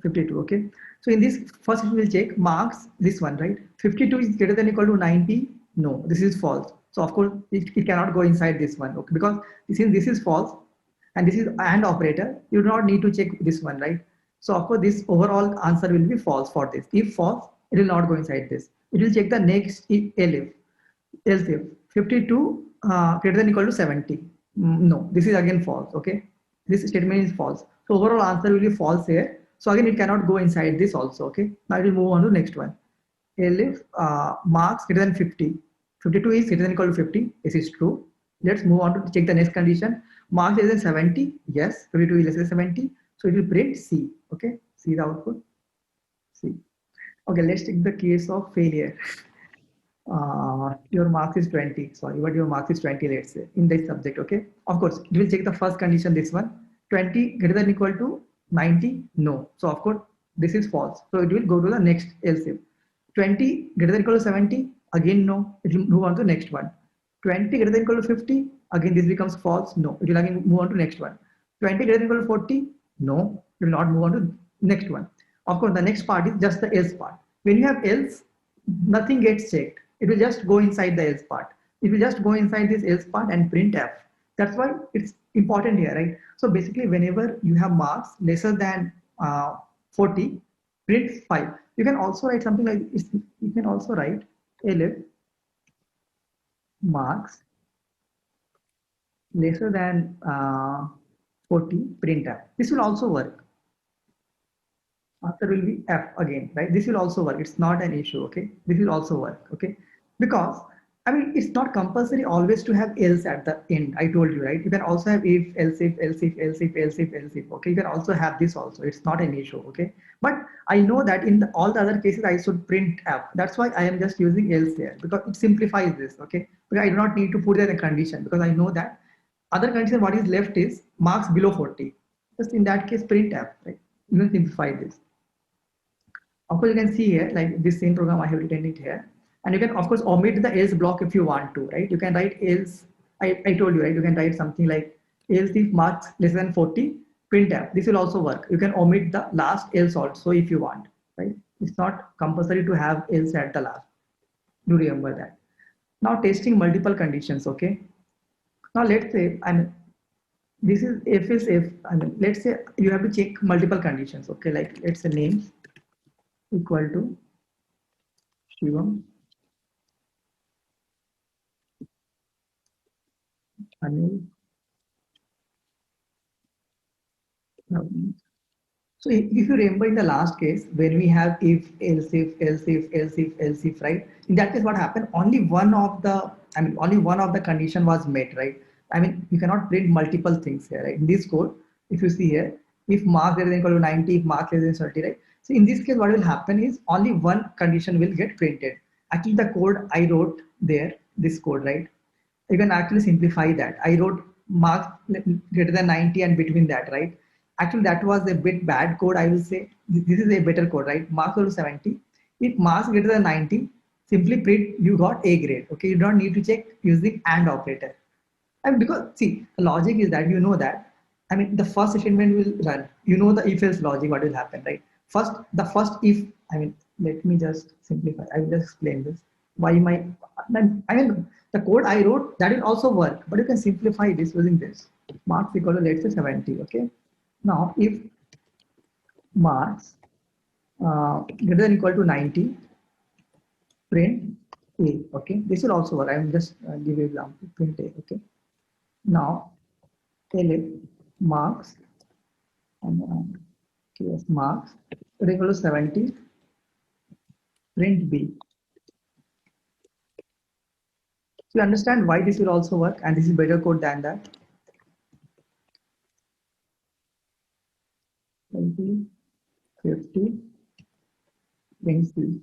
52. Okay. So in this first, it will check marks this one, right? 52 is greater than equal to 90. No, this is false. So of course it cannot go inside this one, okay? Because since this is false and this is AND operator, you do not need to check this one, right? So of course this overall answer will be false for this. If false, it will not go inside this. It will check the next else if 52 greater than equal to 70. No, this is again false. Okay, this statement is false. So overall answer will be false here. So again, it cannot go inside this also. Okay, now we will move on to the next one. If marks greater than 50, 52 is greater than equal to 50. This is true. Let's move on to check the next condition. Marks less than 70. Yes, 52 is less than 70. So it will print C. Okay, see the output. C. Okay, let's take the case of failure. Your marks is 20, sorry, but your marks is 20, let's say, in this subject. Okay, of course it will check the first condition, this one. 20 greater than equal to 90, no. So of course this is false, so it will go to the next else if. 20 greater than equal to 70, again no, it will move on to the next one. 20 greater than equal to 50, again this becomes false, no, it will again move on to next one. 20 greater than equal to 40, no, it will not move on to next one. Of course the next part is just the else part. When you have else, nothing gets checked, it will just go inside the else part. It will just go inside this else part and print f. That's why it's important here, right? So basically whenever you have marks lesser than 40, print 5. You can also write something like this. You can also write elif marks lesser than 40, print f. This will also work. Answer will be f again, right? This will also work. It's not an issue, okay? This will also work, okay? Because I mean, it's not compulsory always to have else at the end. I told you, right? You can also have if, else if, else if, else if, else if, else if. Okay, you can also have this also. It's not an issue, okay? But I know that in all the other cases, I should print f. That's why I am just using else here because it simplifies this, okay? But I do not need to put in a condition because I know that other condition what is left is marks below 40. Just in that case, print f, right? You can simplify this. Of course, you can see here, like this same program, I have written it here. And you can, of course, omit the else block if you want to, right? You can write else, I told you, right? You can write something like else if marks less than 40, printf. This will also work. You can omit the last else also if you want, right? It's not compulsory to have else at the last. Do remember that. Now testing multiple conditions, okay? Now let's say, this is if, let's say you have to check multiple conditions, okay? Like let's say names equal to Shivam, Anil. So if you remember in the last case, when we have if, else if, else if, else if, else if, right? In that case, what happened? Only one of the condition was met, right? I mean, you cannot print multiple things here, right? In this code, if you see here, if mark greater than equal to 90, if mark less than 30, right? So in this case, what will happen is only one condition will get printed. Actually, the code I wrote there, this code, right? You can actually simplify that. I wrote marks greater than 90 and between that, right? Actually, that was a bit bad code, I will say. This is a better code, right? Marks equal to 70. If marks greater than 90, simply print you got A grade. Okay, you don't need to check using AND operator. And because see, the logic is that you know that. I mean, the first statement will run. You know the if-else logic, what will happen, right? The first if. I mean, let me just simplify. I will just explain this. Why my I mean the code I wrote that will also work, but you can simplify this using this. Marks equal to let's say 70. Okay. Now if marks greater than equal to 90, print A. Okay. This will also work. I will just give you example. Print A. Okay. Now elif marks and yes, marks equal to 70, print B. So you understand why this will also work, and this is better code than that. 20, 50, print C.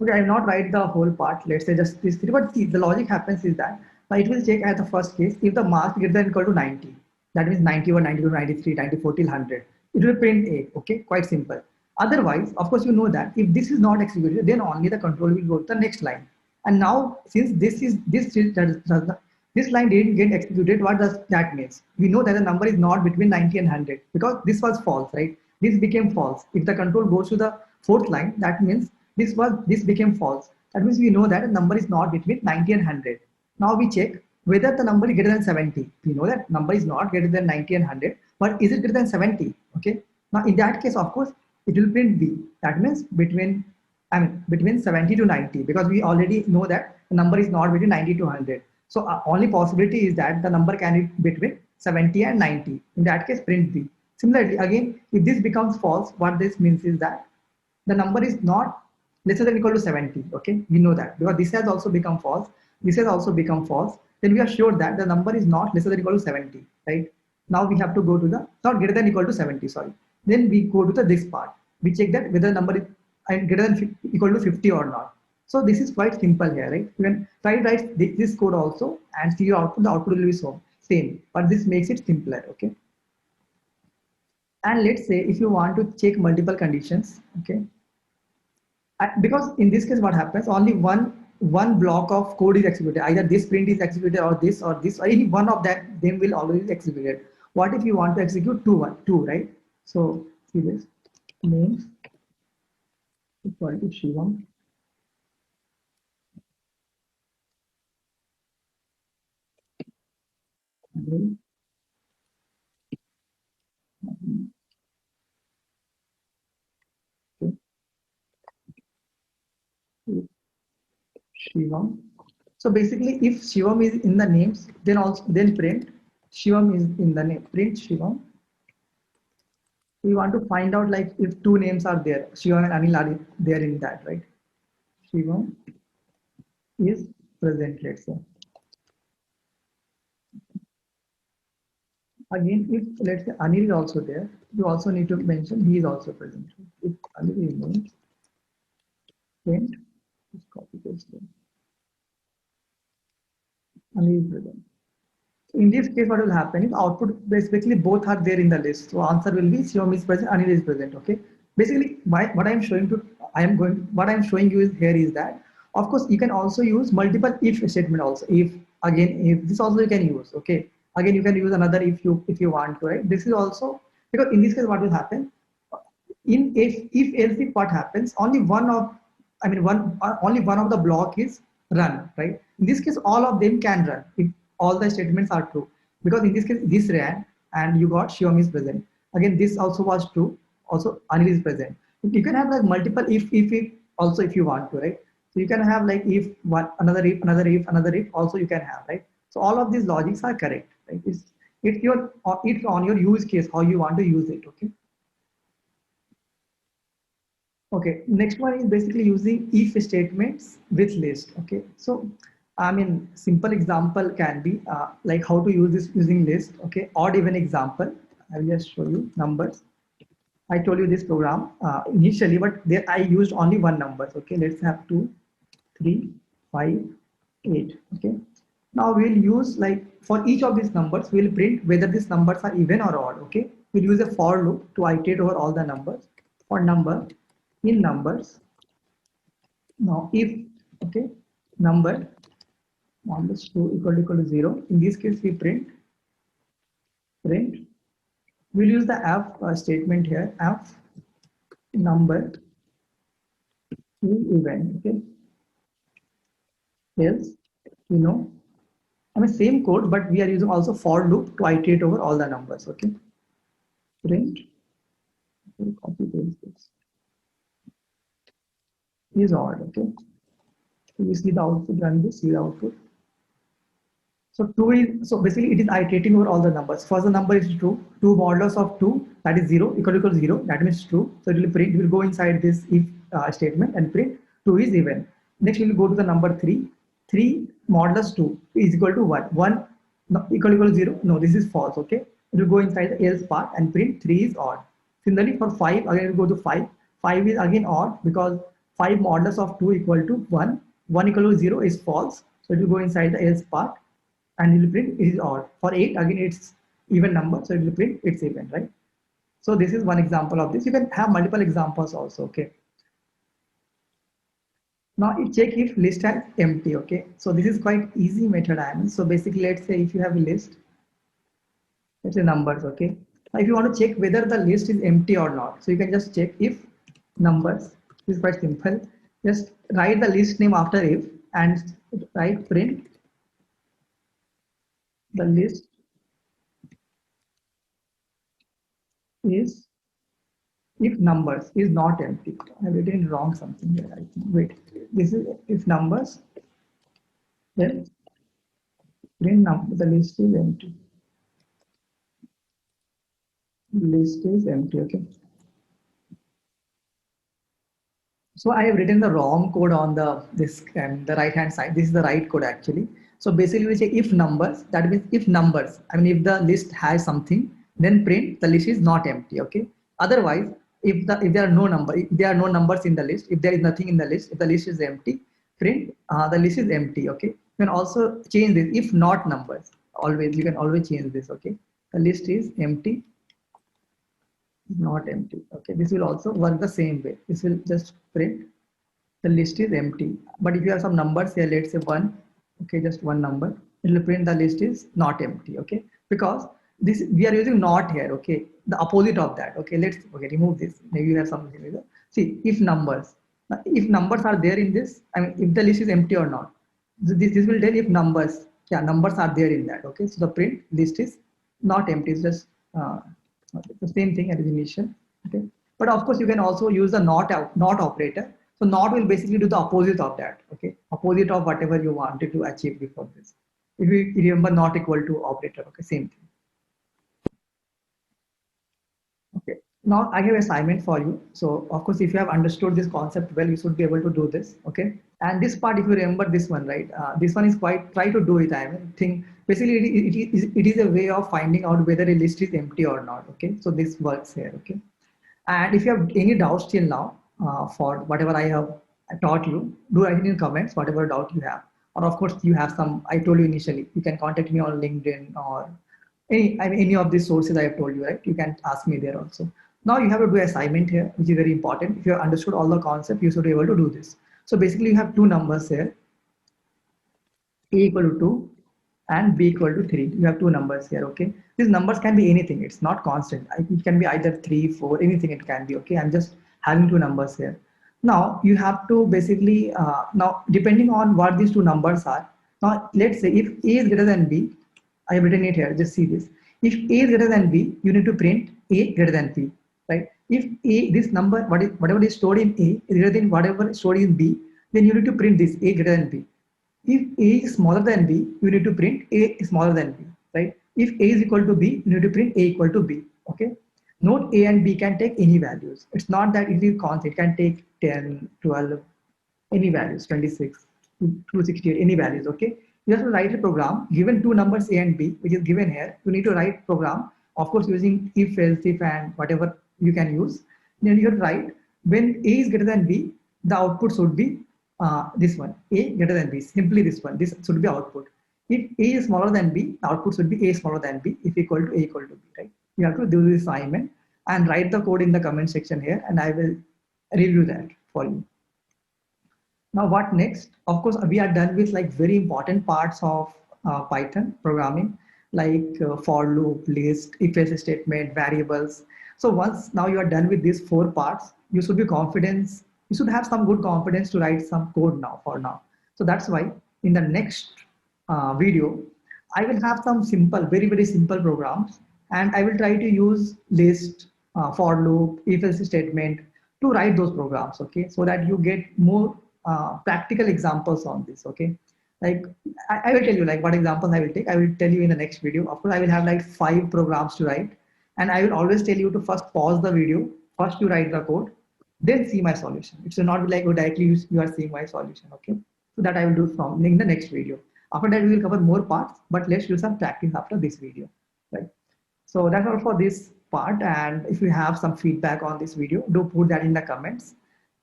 Okay, I will not write the whole part. Let's say just this three, but see, the logic happens is that now it will check at the first case if the marks greater than equal to 90. That means 91, 92, 93, 94 till 100. It will print A. Okay, quite simple. Otherwise, of course, you know that if this is not executed, then only the control will go to the next line. And now, since this line didn't get executed, what does that means? We know that the number is not between 90 and 100 because this was false, right? This became false. If the control goes to the fourth line, that means this became false. That means we know that the number is not between 90 and 100. Now we check whether the number is greater than 70. We know that number is not greater than 90 and 100, but is it greater than 70? Okay. Now in that case, of course, it will print B. That means between I mean, between 70 to 90, because we already know that the number is not between 90 to 100. So only possibility is that the number can be between 70 and 90. In that case, print B. Similarly, again, if this becomes false, what this means is that the number is not lesser than equal to 70. Okay, we know that because this has also become false. This has also become false. Then we are sure that the number is not lesser than equal to 70. Right? Now we have to go to the not greater than equal to 70. Sorry. Then we go to the this part. We check that whether the number is greater than equal to 50 or not. So this is quite simple here, right? You can try to write this code also and see your output. The output will be so same, but this makes it simpler. Okay. And let's say if you want to check multiple conditions, okay, because in this case what happens, only one block of code is executed, either this print is executed or this or any one of that them will always executed. What if you want to execute two, right? So see this names equal to Shivam, Shivam. So basically, if Shivam is in the names, then also then print Shivam is in the name. Print Shivam. We want to find out like if two names are there, Shivam and Anil are there in that, right? Shivam is present, let's say. Again, if let's say Anil is also there, you also need to mention he is also present. If Anil is named, print, just copy paste there. Anil is present. In this case, what will happen is output basically both are there in the list. So answer will be Shivam is present, Anil is present. Okay. Basically, what I am showing to what I am showing you is here is that of course you can also use multiple if statement also. If again if this also you can use. Okay. Again you can use another if you want to, right. This is also because in this case what will happen in if else if what happens only one of I mean one only one of the block is run, right? In this case all of them can run if all the statements are true, because in this case this ran and you got Shivam is present. Again this also was true, also Anil is present. You can have like multiple if also if you want to, right? So you can have like if one another if also you can have, right? So all of these logics are correct, right? It's on your use case how you want to use it. Okay. Okay, next one is basically using if statements with list. Okay, so I mean, simple example can be like how to use this using list. Okay, odd even example. I will just show you numbers. I told you this program initially, but there I used only one numbers. Okay, let's have 2, 3, 5, 8. Okay, now we'll use like for each of these numbers, we'll print whether these numbers are even or odd. Okay, we'll use a for loop to iterate over all the numbers. For number in numbers, now if okay number minus 2 equal to 0, in this case we print we'll use the f statement here, f number is even. Okay, else you know I mean same code, but we are using also for loop to iterate over all the numbers. Okay, print, okay, copy paste this is odd. Okay, so you see the output, run this, see the output. So two is so basically it is iterating over all the numbers. First the number is true. Two modulus of two, that is 0 equal to 0. That means true. So it will print. It will go inside this if statement and print two is even. Next we will go to the number three. Three modulus two is equal to one. One no, equal to 0. No, this is false. Okay. It will go inside the else part and print three is odd. Similarly for five, again we go to five. Five is again odd because five modulus of two equal to one. One equal to 0 is false. So it will go inside the else part and it will print it is odd. For 8, again it's even number, so it will print it's even, right? So this is one example of this. You can have multiple examples also. Okay. Now you check if list has empty. Okay. So this is quite easy method. I mean, so basically, let's say if you have a list, let's say numbers. Okay. Now if you want to check whether the list is empty or not, so you can just check if numbers. This is quite simple. Just write the list name after if and write print the list is if numbers is not empty. I've written wrong something here, I think. Wait, this is if numbers, then the list is empty. List is empty, okay. So I have written the wrong code on the right hand side. This is the right code actually. So basically we say if numbers, that means if numbers, I mean if the list has something, then print the list is not empty. Okay. Otherwise, if there are no number, if there are no numbers in the list, if there is nothing in the list, if the list is empty, print the list is empty. Okay. You can also change this if not numbers. Always you can always change this. Okay. The list is empty, not empty. Okay, this will also work the same way. This will just print the list is empty. But if you have some numbers here, let's say one, okay, just one number, it will print the list is not empty. Okay, because this we are using not here. Okay, the opposite of that. Okay, let's remove this. Maybe you have something like that. See, if numbers are there in this, I mean, if the list is empty or not. This will tell if numbers, yeah, numbers are there in that. Okay, so the print list is not empty. It's just okay, the same thing as initial. Okay, but of course you can also use the not operator. So not will basically do the opposite of that. Okay, opposite of whatever you wanted to achieve before this. If you remember not equal to operator. Okay, same thing. Okay. Now I have assignment for you. So of course, if you have understood this concept well, you should be able to do this. Okay. And this part, if you remember this one, right? This one is quite, try to do it. I mean, think basically it is a way of finding out whether a list is empty or not. Okay. So this works here. Okay. And if you have any doubts till now for whatever I have taught you, do write in comments whatever doubt you have. Or of course, you have some, I told you initially, you can contact me on LinkedIn or any of these sources I have told you, right? You can ask me there also. Now you have to do assignment here, which is very important. If you have understood all the concept, you should be able to do this. So basically you have two numbers here, A equal to 2 and B equal to 3. You have two numbers here, okay? These numbers can be anything. It's not constant. It can be either 3, 4, anything it can be, okay? I'm just having two numbers here. Now you have to basically, now depending on what these two numbers are, now let's say if A is greater than B, I have written it here, just see this. If A is greater than B, you need to print A greater than B, right? If A, this number, whatever is stored in A is greater than whatever is stored in B, then you need to print this A greater than B. If A is smaller than B, you need to print A is smaller than B, right? If A is equal to B, you need to print A equal to B, okay? Note A and B can take any values. It's not that it is constant. It can take 10, 12, any values, 26, 268, any values, okay? You have to write a program, given two numbers A and B, which is given here. You need to write program, of course, using if, else, if, and whatever you can use. Then you have to write, when A is greater than B, the output should be this one, A greater than B, simply this one, this should be output. If A is smaller than B, the output should be A smaller than B, if equal to A equal to B, right? You have to do this assignment and write the code in the comment section here, and I will review that for you. Now what next? Of course, we are done with like very important parts of Python programming, like for loop, list, if-else statement, variables. So once now you are done with these four parts, you should be confident, you should have some good confidence to write some code now for now. So that's why in the next video, I will have some simple, very, very simple programs, and I will try to use list, for loop, if-else statement to write those programs, okay? So that you get more practical examples on this, okay? Like I will tell you like what examples I will take. I will tell you in the next video. Of course, I will have like 5 programs to write, and I will always tell you to first pause the video, first you write the code, then see my solution. It should not be like, oh, directly you are seeing my solution, okay? So that I will do from in the next video. After that, we will cover more parts, but let's do some practice after this video, right? So that's all for this part. And if you have some feedback on this video, do put that in the comments,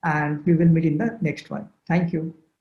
and we will meet in the next one. Thank you.